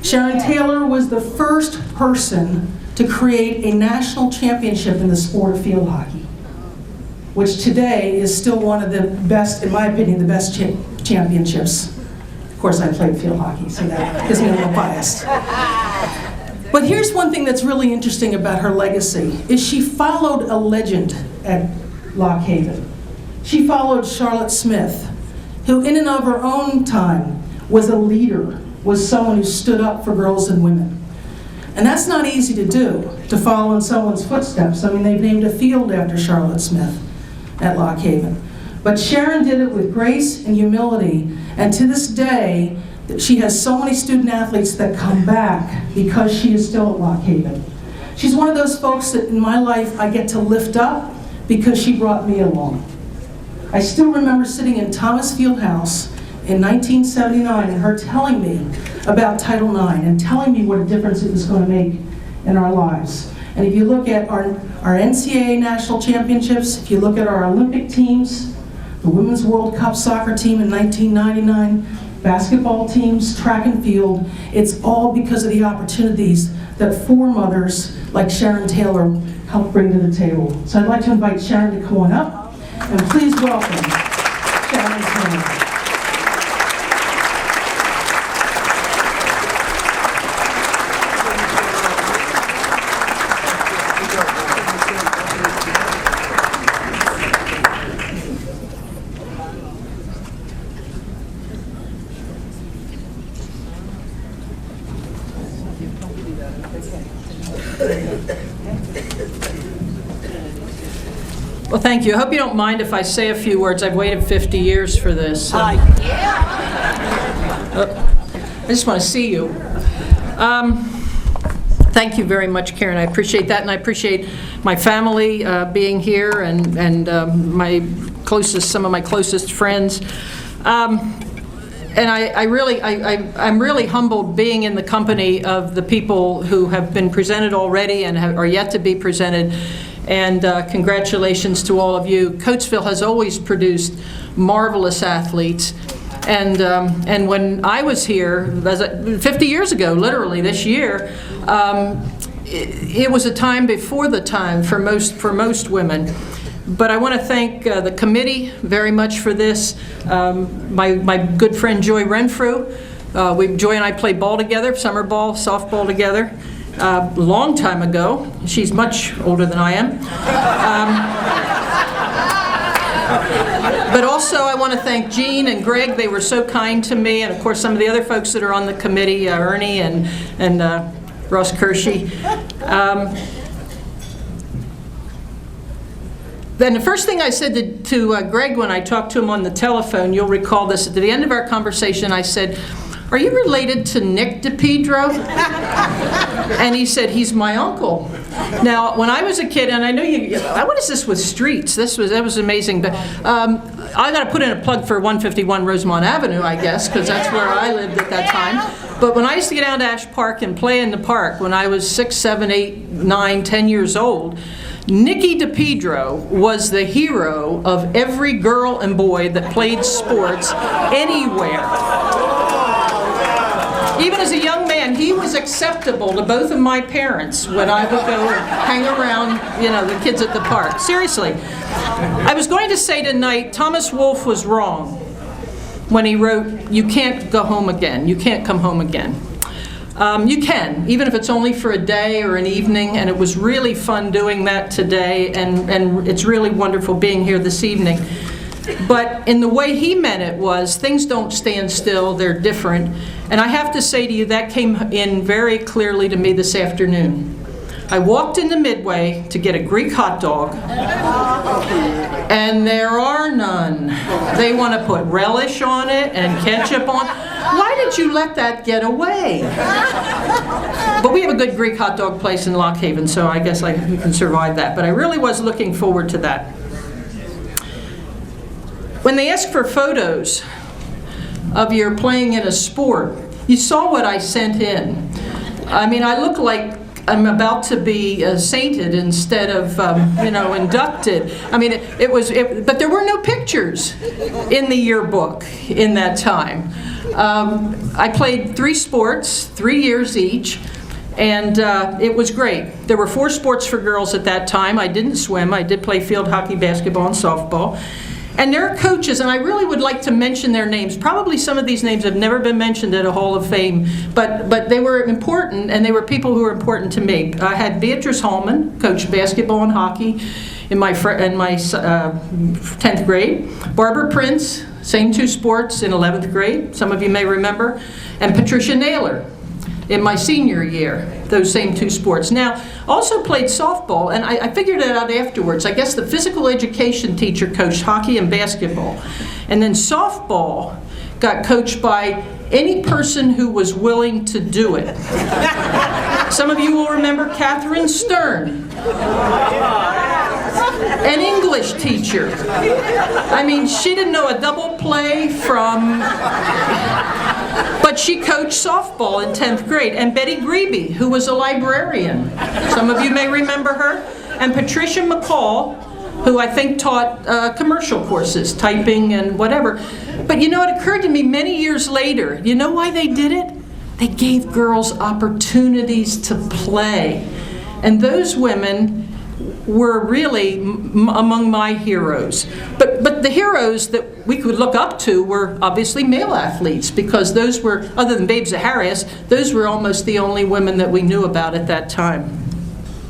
Sharon Taylor was the first person to create a national championship in the sport of field hockey, which today is still one of the best, in my opinion, the best championships. Of course, I played field hockey, so that gives me a little biased. But here's one thing that's really interesting about her legacy, is she followed a legend at Lock Haven. She followed Charlotte Smith, who in and of her own time was a leader, was someone who stood up for girls and women. And that's not easy to do, to follow in someone's footsteps. I mean, they've named a field after Charlotte Smith at Lock Haven. But Sharon did it with grace and humility, and to this day, she has so many student athletes that come back because she is still at Lock Haven. She's one of those folks that in my life I get to lift up because she brought me along. I still remember sitting in Thomas Fieldhouse in 1979 and her telling me about Title IX and telling me what a difference it was going to make in our lives. And if you look at our NCAA national championships, if you look at our Olympic teams, the Women's World Cup soccer team in 1999, basketball teams, track and field, it's all because of the opportunities that foremothers like Sharon Taylor helped bring to the table. So I'd like to invite Sharon to come on up, and please welcome Sharon Taylor. Well, thank you. I hope you don't mind if I say a few words. I've waited 50 years for this. I just want to see you. Thank you very much, Karen. I appreciate that, and I appreciate my family being here and some of my closest friends. And I'm really humbled being in the company of the people who have been presented already and are yet to be presented. And congratulations to all of you. Coatesville has always produced marvelous athletes. And when I was here, 50 years ago, literally this year, it was a time before the time for most women. But I want to thank the committee very much for this. My good friend Joy Renfrew. Joy and I played ball together, summer ball, softball together. Long time ago. She's much older than I am. But also I want to thank Jean and Greg. They were so kind to me, and of course some of the other folks that are on the committee, Ernie and Ross Kershey. Then the first thing I said to Greg when I talked to him on the telephone, you'll recall this, at the end of our conversation I said, "Are you related to Nick DePedro?" And he said, "He's my uncle." Now, when I was a kid, and I know what is this with streets? That was amazing. But I got to put in a plug for 151 Rosemont Avenue, I guess, because that's where I lived at that time. But when I used to get down to Ash Park and play in the park, when I was 6, 7, 8, 9, 10 years old, Nicky DePedro was the hero of every girl and boy that played sports anywhere. Even as a young man, he was acceptable to both of my parents when I would go and hang around, the kids at the park. Seriously. I was going to say tonight, Thomas Wolfe was wrong when he wrote, "You can't go home again. You can't come home again." You can, even if it's only for a day or an evening, and it was really fun doing that today, and it's really wonderful being here this evening. But in the way he meant it was, things don't stand still, they're different. And I have to say to you, that came in very clearly to me this afternoon. I walked into Midway to get a Greek hot dog, and there are none. They want to put relish on it and ketchup on. Why did you let that get away? But we have a good Greek hot dog place in Lock Haven, so I guess we can survive that. But I really was looking forward to that. When they asked for photos of your playing in a sport, you saw what I sent in. I mean, I look like I'm about to be sainted instead of, inducted. I mean, but there were no pictures in the yearbook in that time. I played 3 sports, 3 years each, and it was great. There were 4 sports for girls at that time. I didn't swim. I did play field hockey, basketball, and softball. And there are coaches, and I really would like to mention their names. Probably some of these names have never been mentioned at a Hall of Fame, but they were important, and they were people who were important to me. I had Beatrice Hallman, coached basketball and hockey in my 10th grade. Barbara Prince, same 2 sports in 11th grade, some of you may remember. And Patricia Naylor in my senior year, those same 2 sports. Now, also played softball, and I figured it out afterwards. I guess the physical education teacher coached hockey and basketball. And then softball got coached by any person who was willing to do it. Some of you will remember Catherine Stern, an English teacher. I mean, she didn't know a double play from... But she coached softball in 10th grade. And Betty Grebe, who was a librarian. Some of you may remember her. And Patricia McCall, who I think taught commercial courses, typing and whatever. But it occurred to me many years later, you know why they did it? They gave girls opportunities to play. And those women were really among my heroes. But the heroes that we could look up to were obviously male athletes, because those were, other than Babe Zaharias, those were almost the only women that we knew about at that time.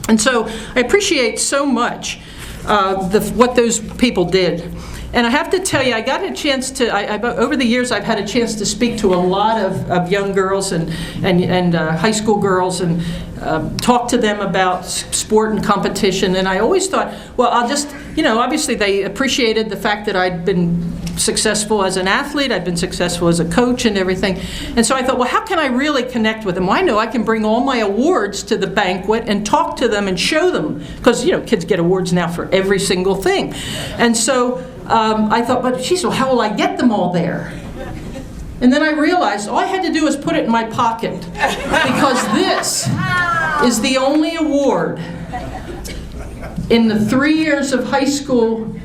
And so I appreciate so much what those people did. And I have to tell you, I got a chance to, over the years I've had a chance to speak to a lot of young girls and high school girls and talk to them about sport and competition. And I always thought, well, I'll just, obviously they appreciated the fact that I'd been successful as an athlete, I'd been successful as a coach and everything. And so I thought, well, how can I really connect with them? Well, I know I can bring all my awards to the banquet and talk to them and show them, because, kids get awards now for every single thing. And so I thought, but geez, well, how will I get them all there? And then I realized all I had to do was put it in my pocket, because this is the only award in the 3 years of high school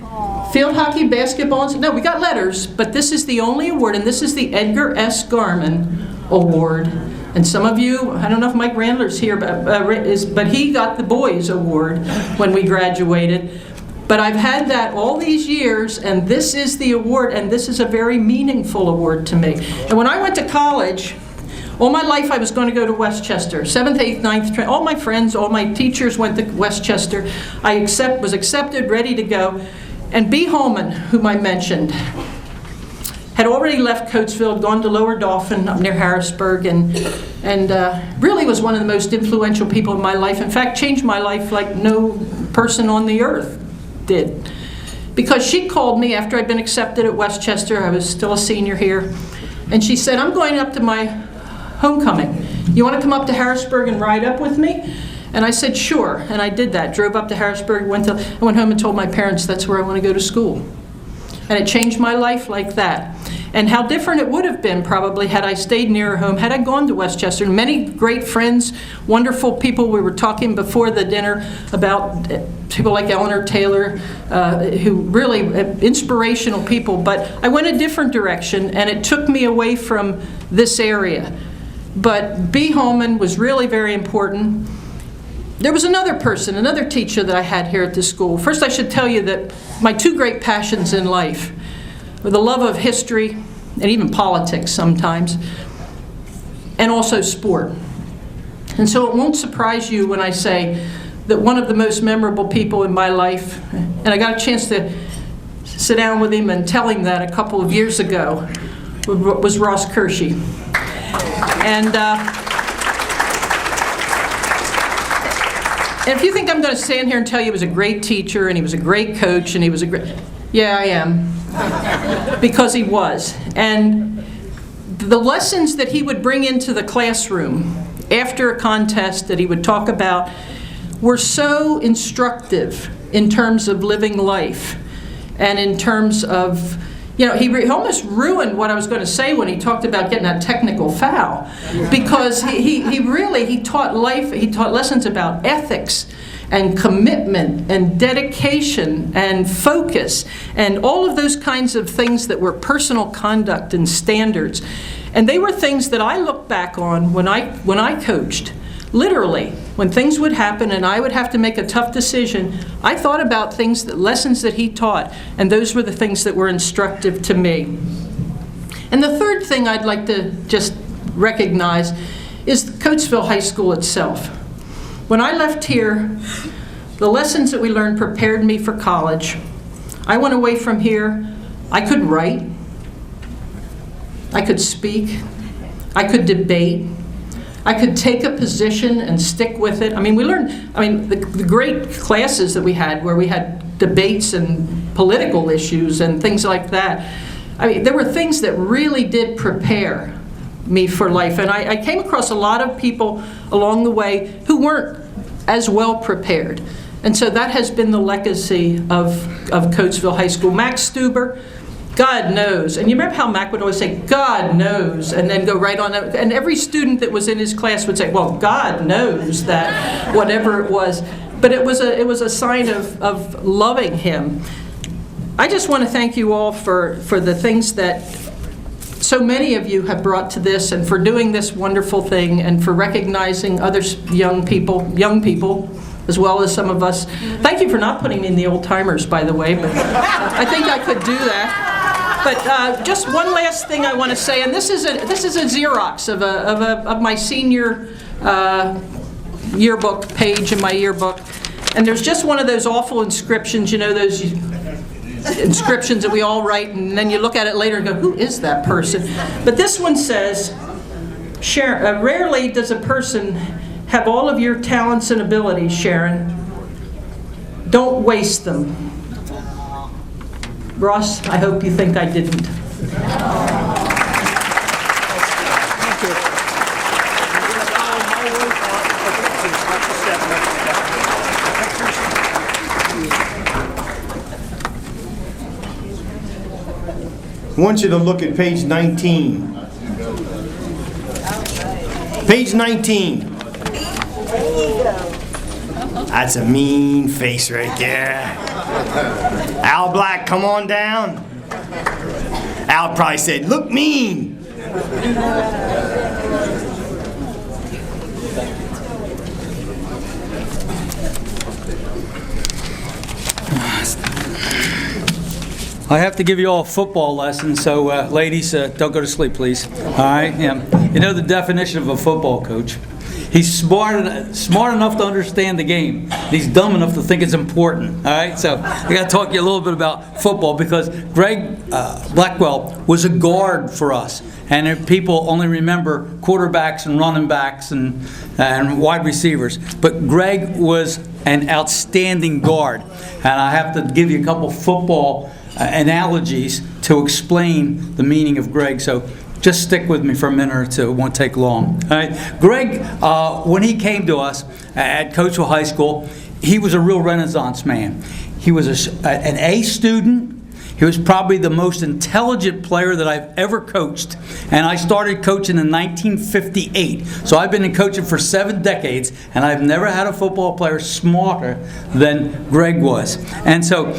field hockey, basketball. No, we got letters, but this is the only award, and this is the Edgar S. Garman Award. And some of you, I don't know if Mike Randler's here, but he got the boys award when we graduated. But I've had that all these years, and this is the award, and this is a very meaningful award to me. And when I went to college, all my life I was going to go to Westchester. 7th, 8th, 9th, all my friends, all my teachers went to Westchester. I was accepted, ready to go. And B. Holman, whom I mentioned, had already left Coatesville, gone to Lower Dauphin up near Harrisburg, and really was one of the most influential people in my life. In fact, changed my life like no person on the earth did. Because she called me after I'd been accepted at Westchester. I was still a senior here. And she said, I'm going up to my homecoming. You want to come up to Harrisburg and ride up with me? And I said, sure. And I did that. Drove up to Harrisburg, went home and told my parents that's where I want to go to school. And it changed my life like that. And how different it would have been probably had I stayed nearer home, had I gone to Westchester. Many great friends, wonderful people. We were talking before the dinner about people like Eleanor Taylor, who really inspirational people. But I went a different direction, and it took me away from this area. But B. Holman was really very important. There was another person, another teacher that I had here at this school. First, I should tell you that my 2 great passions in life were the love of history and even politics sometimes, and also sport. And so it won't surprise you when I say that one of the most memorable people in my life, and I got a chance to sit down with him and tell him that a couple of years ago, was Ross Kershey. And And if you think I'm going to stand here and tell you he was a great teacher and he was a great coach and he was a great... Yeah, I am. Because he was. And the lessons that he would bring into the classroom after a contest that he would talk about were so instructive in terms of living life and in terms of, you know, he almost ruined what I was going to say when he talked about getting that technical foul, because he taught life, he taught lessons about ethics and commitment and dedication and focus and all of those kinds of things that were personal conduct and standards. And they were things that I look back on when I coached. Literally, when things would happen and I would have to make a tough decision, I thought about lessons that he taught, and those were the things that were instructive to me. And the third thing I'd like to just recognize is Coatesville High School itself. When I left here, the lessons that we learned prepared me for college. I went away from here, I could write, I could speak, I could debate, I could take a position and stick with it. I mean, we learned, the great classes that we had where we had debates and political issues and things like that. I mean, there were things that really did prepare me for life. And I came across a lot of people along the way who weren't as well prepared. And so that has been the legacy of Coatesville High School. Max Stuber, God knows. And you remember how Mac would always say, God knows, and then go right on. And every student that was in his class would say, well, God knows that, whatever it was. But it was a sign of loving him. I just want to thank you all for the things that so many of you have brought to this, and for doing this wonderful thing, and for recognizing other young people, as well as some of us. Thank you for not putting me in the old timers, by the way, but I think I could do that. But just one last thing I want to say, and this is a Xerox of my senior yearbook page in my yearbook, and there's just one of those awful inscriptions, you know, those inscriptions that we all write, and then you look at it later and go, who is that person? But this one says, rarely does a person have all of your talents and abilities, Sharon. Don't waste them. Ross, I hope you think I didn't. I want you to look at page 19. Page 19. That's a mean face right there. Al Black, come on down. Al probably said, look mean. I have to give you all a football lesson, so ladies, don't go to sleep, please. All right? Yeah. You know the definition of a football coach. He's smart enough to understand the game. He's dumb enough to think it's important. All right? So I got to talk to you a little bit about football, because Greg Blackwell was a guard for us. And people only remember quarterbacks and running backs and wide receivers. But Greg was an outstanding guard. And I have to give you a couple football analogies to explain the meaning of Greg. So just stick with me for a minute or two. It won't take long. All right? Greg, when he came to us at Coatesville High School, he was a real Renaissance man. He was an A student. He was probably the most intelligent player that I've ever coached. And I started coaching in 1958. So I've been in coaching for 7 decades, and I've never had a football player smarter than Greg was. And so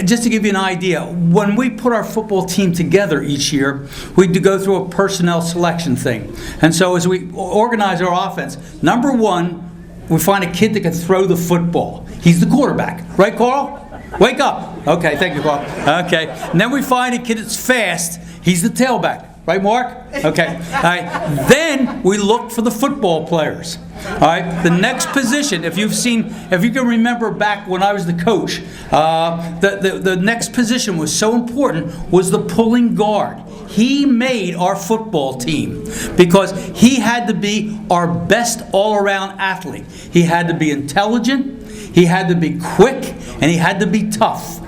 just to give you an idea, when we put our football team together each year, we go through a personnel selection thing. And so as we organize our offense, number one, we find a kid that can throw the football. He's the quarterback. Right, Carl? Wake up. Okay, thank you, Carl. Okay. And then we find a kid that's fast. He's the tailback. Right, Mark? Okay. All right. Then we look for the football players. All right. The next position, if you can remember back when I was the coach, the next position was so important, was the pulling guard. he made our football team because he had to be our best all-around athlete. He had to be intelligent, he had to be quick, and he had to be tough.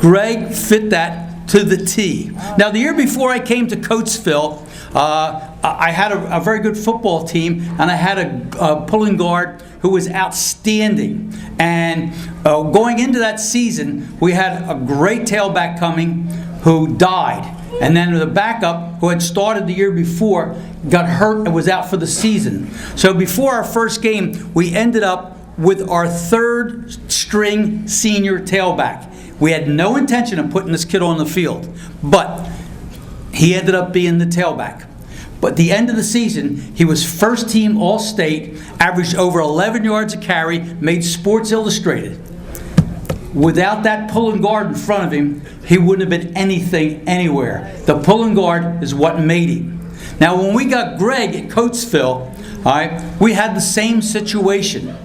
Greg fit that to the T. Now, the year before I came to Coatesville, I had a very good football team, and I had a pulling guard who was outstanding. And going into that season, we had a great tailback coming who died. And then the backup, who had started the year before, got hurt and was out for the season. So before our first game, we ended up with our third string senior tailback. We had no intention of putting this kid on the field, but he ended up being the tailback. But at the end of the season, he was first team All-State, averaged over 11 yards a carry, made Sports Illustrated. Without that pulling guard in front of him, he wouldn't have been anything anywhere. The pulling guard is what made him. Now, when we got Greg at Coatesville, all right, we had the same situation.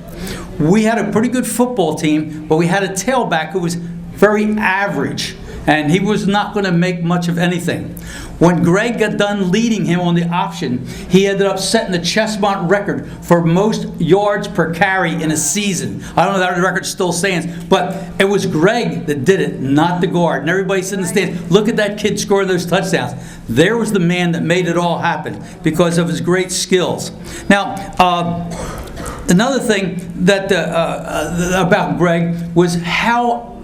We had a pretty good football team, but we had a tailback who was very average, and he was not going to make much of anything. When Greg got done leading him on the option, he ended up setting the Chestmont record for most yards per carry in a season. I don't know if that record still stands, but it was Greg that did it, not the guard. And everybody sitting in the stands, look at that kid scoring those touchdowns. There was the man that made it all happen because of his great skills. Now, another thing that about Greg was how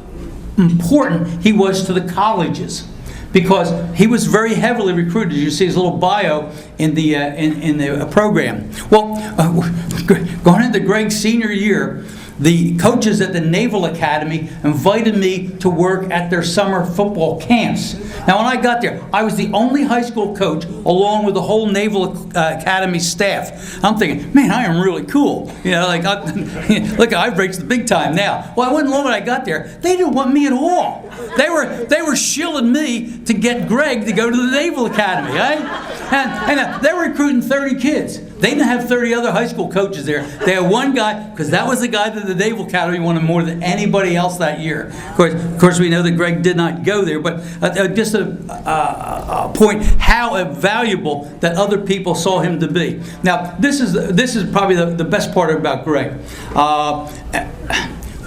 important he was to the colleges, because he was very heavily recruited. You see his little bio in the program. Well, going into Greg's senior year, the coaches at the Naval Academy invited me to work at their summer football camps. Now, when I got there, I was the only high school coach along with the whole Naval Academy staff. I'm thinking, man, I am really cool. You know, like, look, I've reached the big time now. Well, I wasn't long when I got there. They didn't want me at all. They were shilling me to get Greg to go to the Naval Academy, right? And they were recruiting 30 kids. They didn't have 30 other high school coaches there. They had one guy, because that was the guy that the Naval Academy wanted more than anybody else that year. Of course, we know that Greg did not go there, but just a point how valuable that other people saw him to be. Now, this is probably the best part about Greg.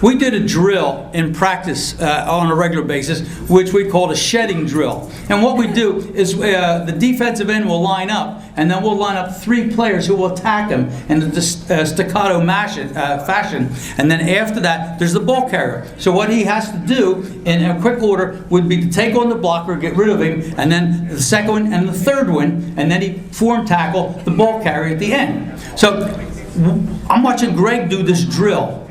We did a drill in practice on a regular basis, which we called a shedding drill. And what we do is the defensive end will line up, and then we'll line up 3 players who will attack him in the staccato fashion. And then after that, there's the ball carrier. So what he has to do in a quick order would be to take on the blocker, get rid of him, and then the second one and the third one, and then he form tackle the ball carrier at the end. So I'm watching Greg do this drill.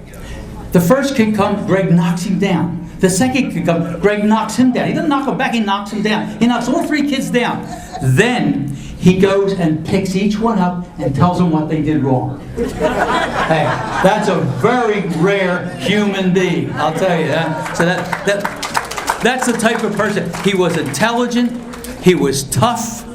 The first kick comes, Greg knocks him down. The second kick comes, Greg knocks him down. He doesn't knock him back, he knocks him down. He knocks all 3 kids down. Then he goes and picks each one up and tells them what they did wrong. Hey, that's a very rare human being, I'll tell you that. So that's the type of person. He was intelligent, he was tough,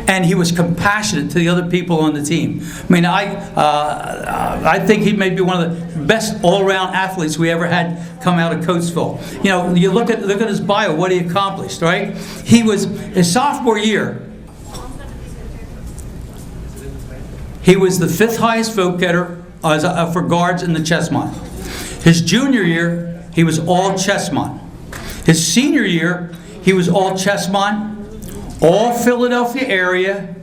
and he was compassionate to the other people on the team. I mean, I think he may be one of the best all-around athletes we ever had come out of Coatesville. You know, you look at his bio, what he accomplished, right? He was, his sophomore year, he was the 5th highest vote getter for guards in the Chestmont. His junior year, he was all Chestmont. His senior year, he was all Chestmont, all Philadelphia area,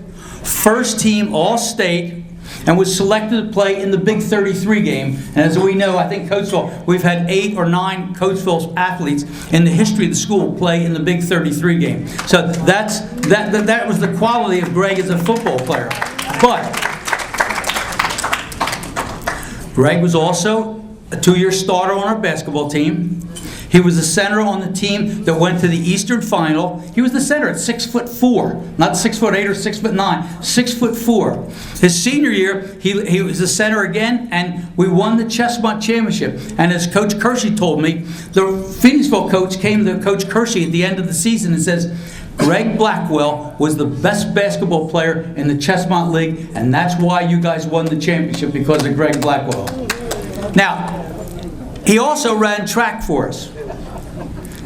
first team All-State, and was selected to play in the Big 33 game. And as we know, I think Coatesville, we've had 8 or 9 Coatesville athletes in the history of the school play in the Big 33 game. So that was the quality of Greg as a football player. But Greg was also a 2-year starter on our basketball team. He was the center on the team that went to the Eastern Final. He was the center at 6'4", not 6'8" or 6'9", 6'4". His senior year, he was the center again, and we won the Chestmont Championship. And as Coach Kersey told me, the Phoenixville coach came to Coach Kersey at the end of the season and says, Greg Blackwell was the best basketball player in the Chestmont League, and that's why you guys won the championship, because of Greg Blackwell. Now, he also ran track for us.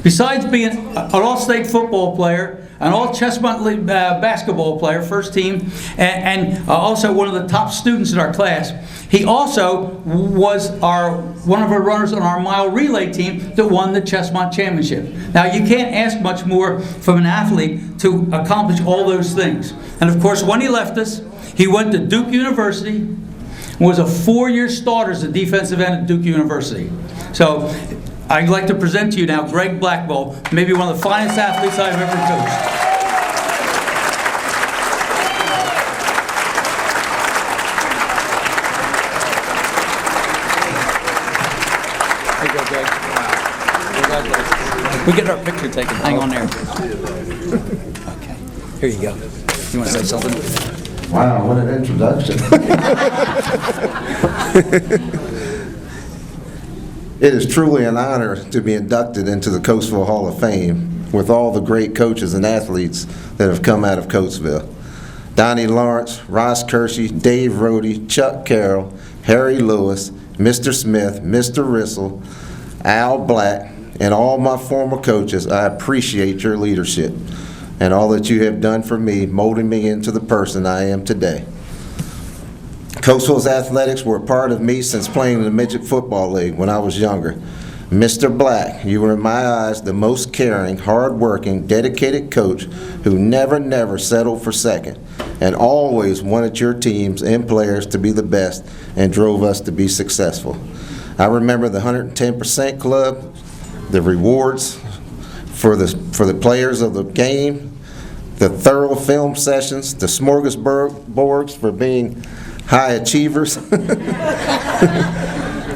Besides being an all-state football player, an all-Chestnut League basketball player, first team, and also one of the top students in our class. He also was one of our runners on our mile relay team that won the Chestnut Championship. Now, you can't ask much more from an athlete to accomplish all those things. And of course, when he left us, he went to Duke University, was a 4-year starter as a defensive end at Duke University. So I'd like to present to you now Greg Blackwell, maybe one of the finest athletes I've ever coached. There you go, Greg. Congratulations. We get our picture taken. Hang on there. Okay. Here you go. You want to say something? Wow, what an introduction. It is truly an honor to be inducted into the Coatesville Hall of Fame with all the great coaches and athletes that have come out of Coatesville. Donnie Lawrence, Ross Kershey, Dave Rohde, Chuck Carroll, Harry Lewis, Mr. Smith, Mr. Rissell, Al Black, and all my former coaches. I appreciate your leadership and all that you have done for me, molding me into the person I am today. Coatesville's athletics were a part of me since playing in the Midget Football League when I was younger. Mr. Black, you were in my eyes the most caring, hard-working, dedicated coach who never settled for second and always wanted your teams and players to be the best and drove us to be successful. I remember the 110% Club, the rewards for the players of the game, the thorough film sessions, the smorgasbords for being high achievers,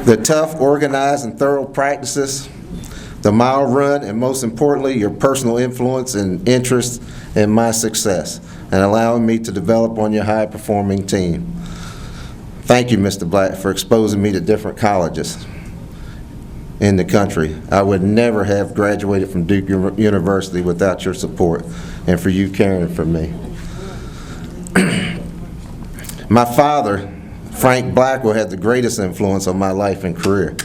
the tough, organized, and thorough practices, the mile run, and most importantly, your personal influence and interest in my success, and allowing me to develop on your high-performing team. Thank you, Mr. Black, for exposing me to different colleges in the country. I would never have graduated from Duke University without your support and for you caring for me. My father, Frank Blackwell, had the greatest influence on my life and career.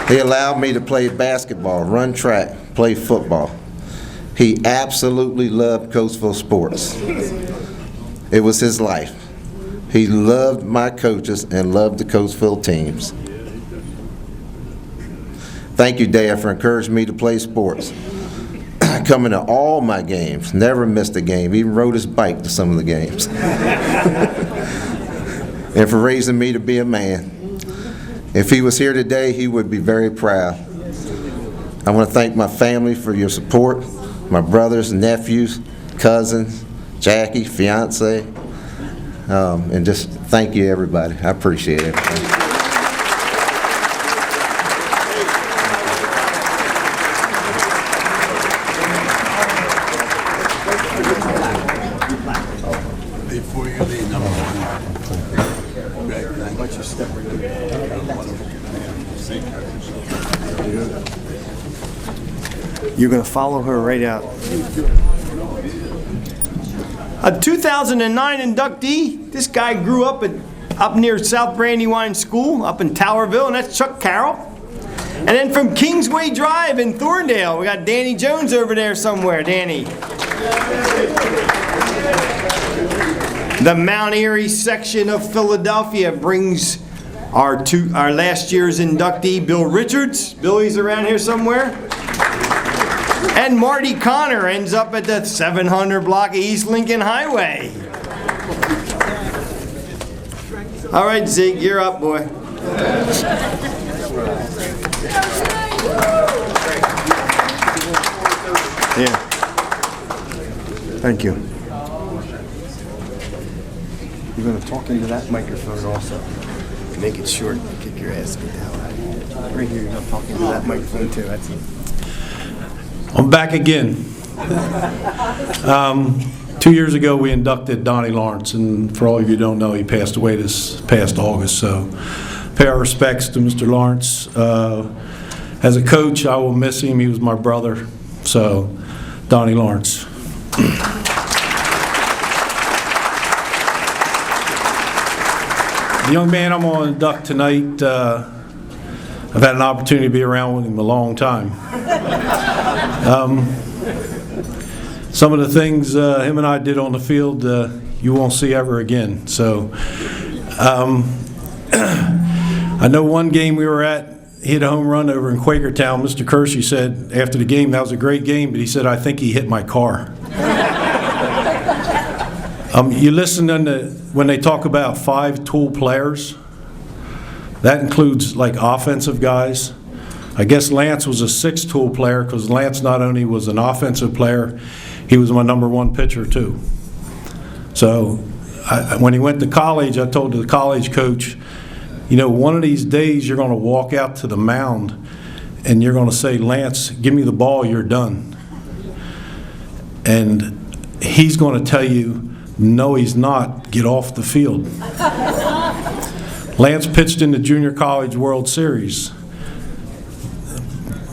He allowed me to play basketball, run track, play football. He absolutely loved Coatesville sports. It was his life. He loved my coaches and loved the Coatesville teams. Thank you, Dad, for encouraging me to play sports. Coming to all my games, never missed a game, even rode his bike to some of the games. And for raising me to be a man. If he was here today, he would be very proud. I want to thank my family for your support, my brothers, nephews, cousins, Jackie, fiance, and just thank you, everybody. I appreciate it. Before you leave, number one. Once you step right in. You're going to follow her right out. A 2009 inductee. This guy grew up near South Brandywine School, up in Towerville, and that's Chuck Carroll. And then from Kingsway Drive in Thorndale, we got Danny Jones over there somewhere. Danny. The Mount Airy section of Philadelphia brings our last year's inductee, Bill Richards. Billy's around here somewhere. And Marty Connor ends up at the 700 block of East Lincoln Highway. All right, Zeke, you're up, boy. Yeah. Thank you. You're going to talk into that microphone also. Make it short. Kick your ass. Get the hell out of here. Right here, you're going to talk into that microphone too. That's it. I'm back again. 2 years ago, we inducted Donnie Lawrence, and for all of you who don't know, he passed away this past August. So, pay our respects to Mr. Lawrence. As a coach, I will miss him. He was my brother. So, Donnie Lawrence. The young man I'm going to induct tonight I've had an opportunity to be around with him a long time. Some of the things him and I did on the field, you won't see ever again. So, I know one game we were at, he hit a home run over in Quakertown. Mr. Kersey said after the game, that was a great game, but he said, I think he hit my car. You listen when they talk about 5-tool players, that includes like offensive guys. I guess Lance was a 6-tool player because Lance not only was an offensive player, he was my #1 pitcher too. So when he went to college, I told the college coach, you know, one of these days you're going to walk out to the mound and you're going to say, Lance, give me the ball, you're done. And he's going to tell you, no, he's not, get off the field. Lance pitched in the Junior College World Series.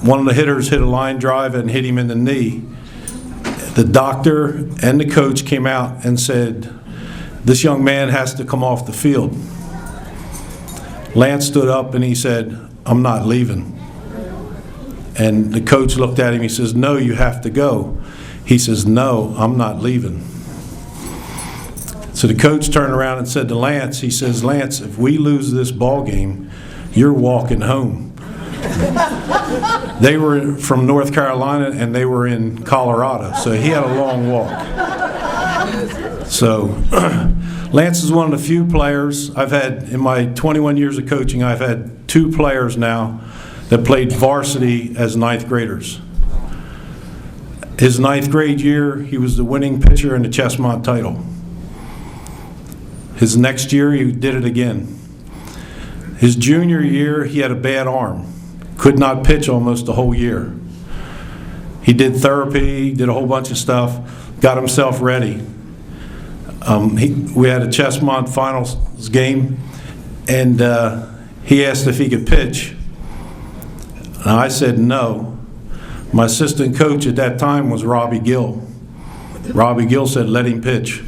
One of the hitters hit a line drive and hit him in the knee. The doctor and the coach came out and said, this young man has to come off the field. Lance stood up and he said, I'm not leaving. And the coach looked at him, he says, no, you have to go. He says, no, I'm not leaving. So the coach turned around and said to Lance, he says, Lance, if we lose this ball game, you're walking home. They were from North Carolina and they were in Colorado, so he had a long walk. So Lance is one of the few players I've had, in my 21 years of coaching, I've had 2 players now that played varsity as 9th graders. His 9th grade year, he was the winning pitcher in the Chestmont title. His next year, he did it again. His junior year, he had a bad arm. Could not pitch almost the whole year. He did therapy, did a whole bunch of stuff, got himself ready. We had a Chestmont finals game, and he asked if he could pitch. And I said no. My assistant coach at that time was Robbie Gill. Robbie Gill said, let him pitch.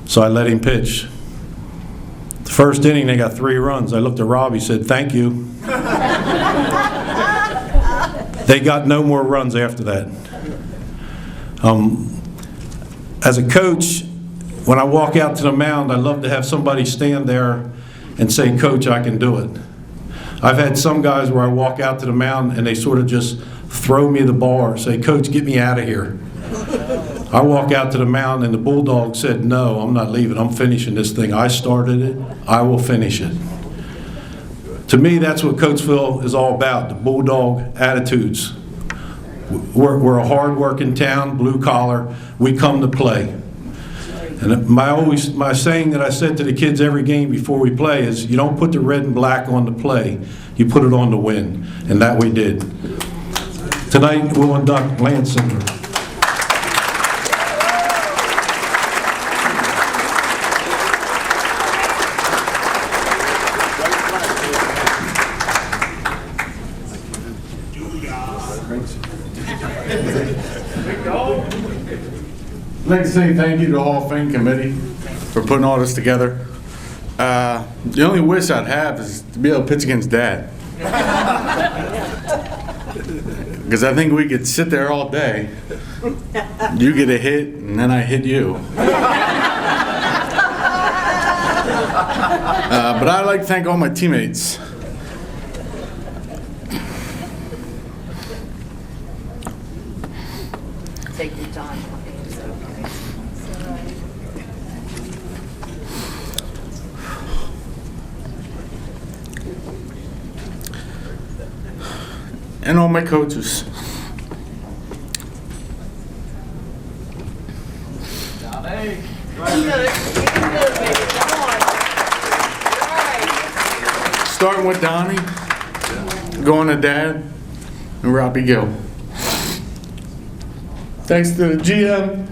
So I let him pitch. The first inning, they got 3 runs. I looked at Robbie, said, thank you. They got no more runs after that. As a coach, when I walk out to the mound, I love to have somebody stand there and say, Coach, I can do it. I've had some guys where I walk out to the mound and they sort of just throw me the ball or say, Coach, get me out of here. I walk out to the mound and the Bulldog said, no, I'm not leaving. I'm finishing this thing. I started it. I will finish it. To me, that's what Coatesville is all about, the Bulldog attitudes. We're a hard-working town, blue collar. We come to play. And my saying that I said to the kids every game before we play is, you don't put the red and black on the play, you put it on the win. And that we did. Tonight, we'll induct Lance Singer. I'd like to say thank you to the Hall of Fame Committee for putting all this together. The only wish I'd have is to be able to pitch against Dad. Because I think we could sit there all day. You get a hit, and then I hit you. But I'd like to thank all my teammates. Take your time. And all my coaches. Starting with Donnie, going to Dad, and Robbie Gill. Thanks to the GM,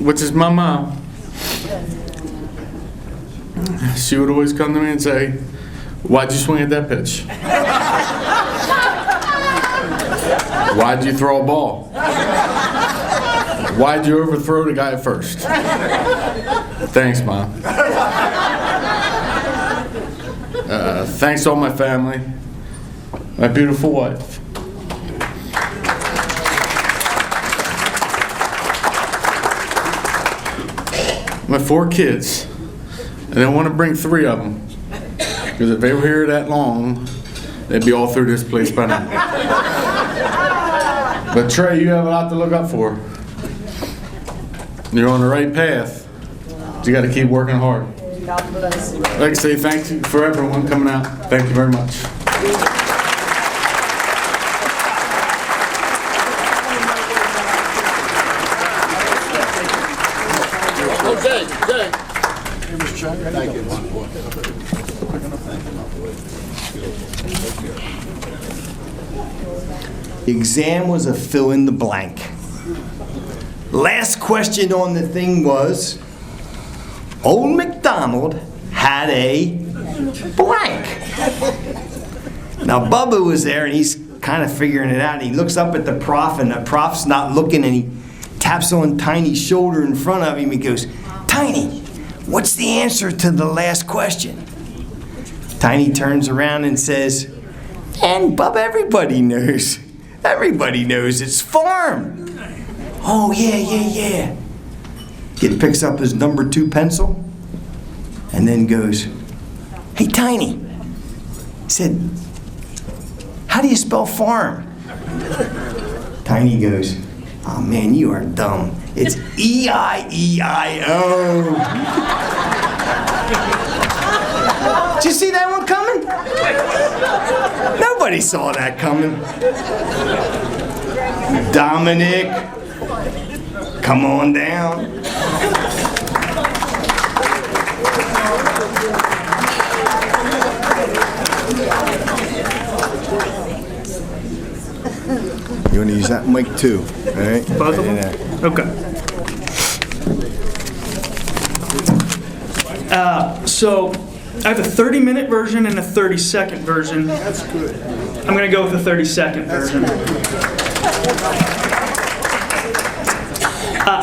which is my mom. She would always come to me and say, why'd you swing at that pitch? Why'd you throw a ball? Why'd you overthrow the guy at first? Thanks, Mom. Thanks to all my family, my beautiful wife. My 4 kids, and I want to bring 3 of them, because if they were here that long, they'd be all through this place by now. But Trey, you have a lot to look up for. You're on the right path. You got to keep working hard. God bless you. I'd like to say thank you for everyone coming out. Thank you very much. The exam was a fill in the blank. Last question on the thing was, Old MacDonald had a blank. Now Bubba was there and he's kind of figuring it out. He looks up at the prof and the prof's not looking and he taps on Tiny's shoulder in front of him. He goes, Tiny, what's the answer to the last question? Tiny turns around and says, and Bubba, everybody knows. Everybody knows it's farm. Oh, yeah. Kid picks up his number 2 pencil and then goes, hey, Tiny. He said, how do you spell farm? Tiny goes, oh, man, you are dumb. It's E-I-E-I-O. Did you see that one coming? Nobody saw that coming. Dominic, come on down. You want to use that mic too, all right? Both of them? Okay. So I have a 30-minute version and a 30-second version. That's good. I'm going to go with the 30-second version.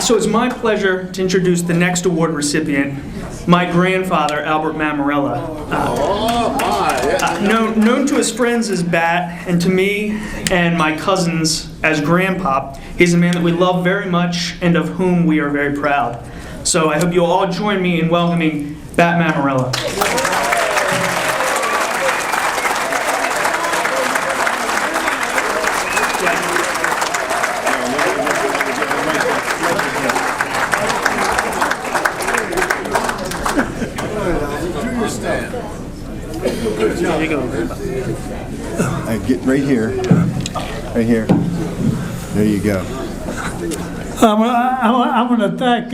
So it's my pleasure to introduce the next award recipient, my grandfather, Albert Mammarella. Known to his friends as Bat, and to me and my cousins as Grandpop, he's a man that we love very much and of whom we are very proud. So I hope you'll all join me in welcoming Bat Mammarella. Get right here. Right here. There you go. I'm going to thank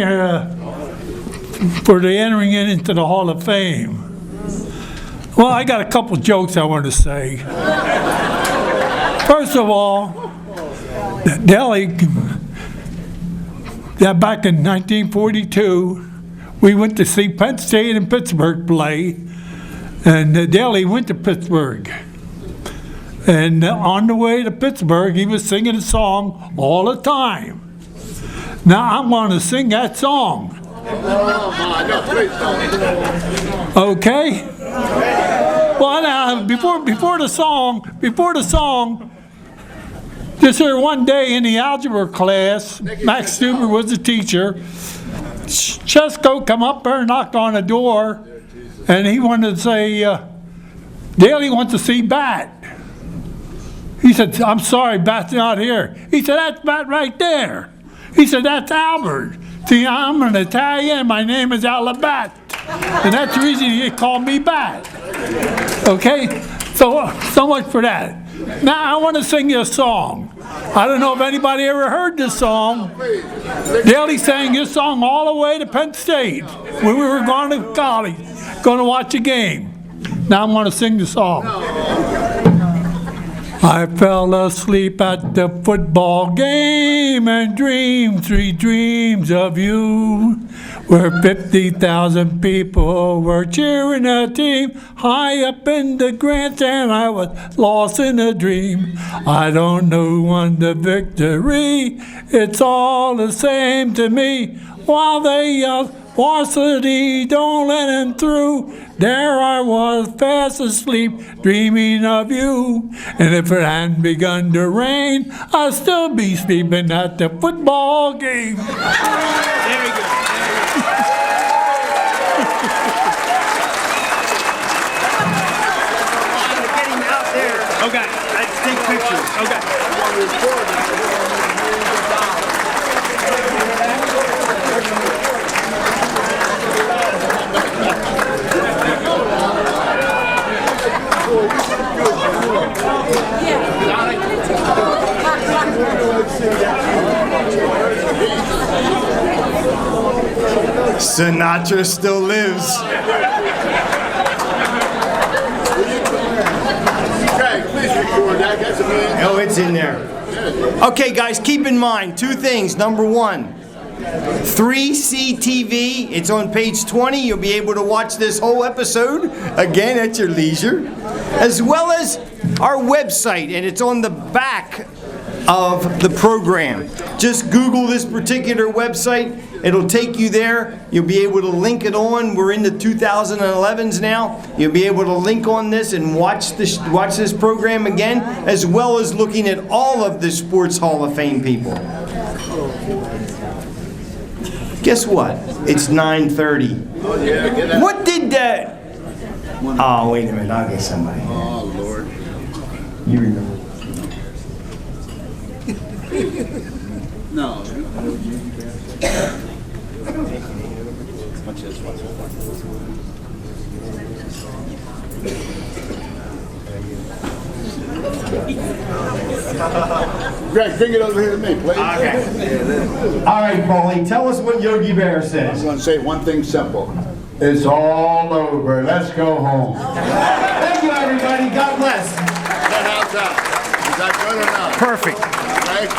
for the entering into the Hall of Fame. Well, I got a couple jokes I want to say. First of all, Delhi, back in 1942, we went to see Penn State and Pittsburgh play, and Delhi went to Pittsburgh. And on the way to Pittsburgh, he was singing a song all the time. Now I'm going to sing that song. Okay? Well, now before the song, just here one day in the algebra class, Max Stuber was the teacher. Chesko come up there and knocked on the door, and he wanted to say, Daly wants to see Bat. He said, I'm sorry, Bat's not here. He said, that's Bat right there. He said, that's Albert. See, I'm an Italian, my name is Alabat. And that's the reason he called me Bat. Okay? So much for that. Now I want to sing you a song. I don't know if anybody ever heard this song. Daly sang this song all the way to Penn State when we were going to college, going to watch a game. Now I'm going to sing the song. I fell asleep at the football game and dreamed 3 dreams of you, where 50,000 people were cheering a team. High up in the grandstand, I was lost in a dream. I don't know who won the victory, it's all the same to me. While they yelled, Varsity, don't let him through. There I was, fast asleep, dreaming of you. And if it hadn't begun to rain, I'd still be sleeping at the football game. Very good. Getting out there. Okay, let's take pictures. Okay. Sinatra still lives. Okay, please record that. That's a man. Oh, it's in there. Okay, guys, keep in mind two things. Number one, 3CTV. It's on page 20. You'll be able to watch this whole episode again at your leisure, as well as our website, and it's on the back of the program. Just Google this particular website. It'll take you there. You'll be able to link it on. We're in the 2011s now. You'll be able to link on this and watch this program again, as well as looking at all of the Sports Hall of Fame people. Guess what? It's 9:30. What did that? Oh, wait a minute. I'll get somebody. Oh, Lord. You remember. No. Greg, bring it over here to me, please. Okay. All right, Paulie, tell us what Yogi Bear says. I'm going to say one thing simple. It's all over. Let's go home. Thank you, everybody. God bless. How's that? Is that good or not? Perfect. Right?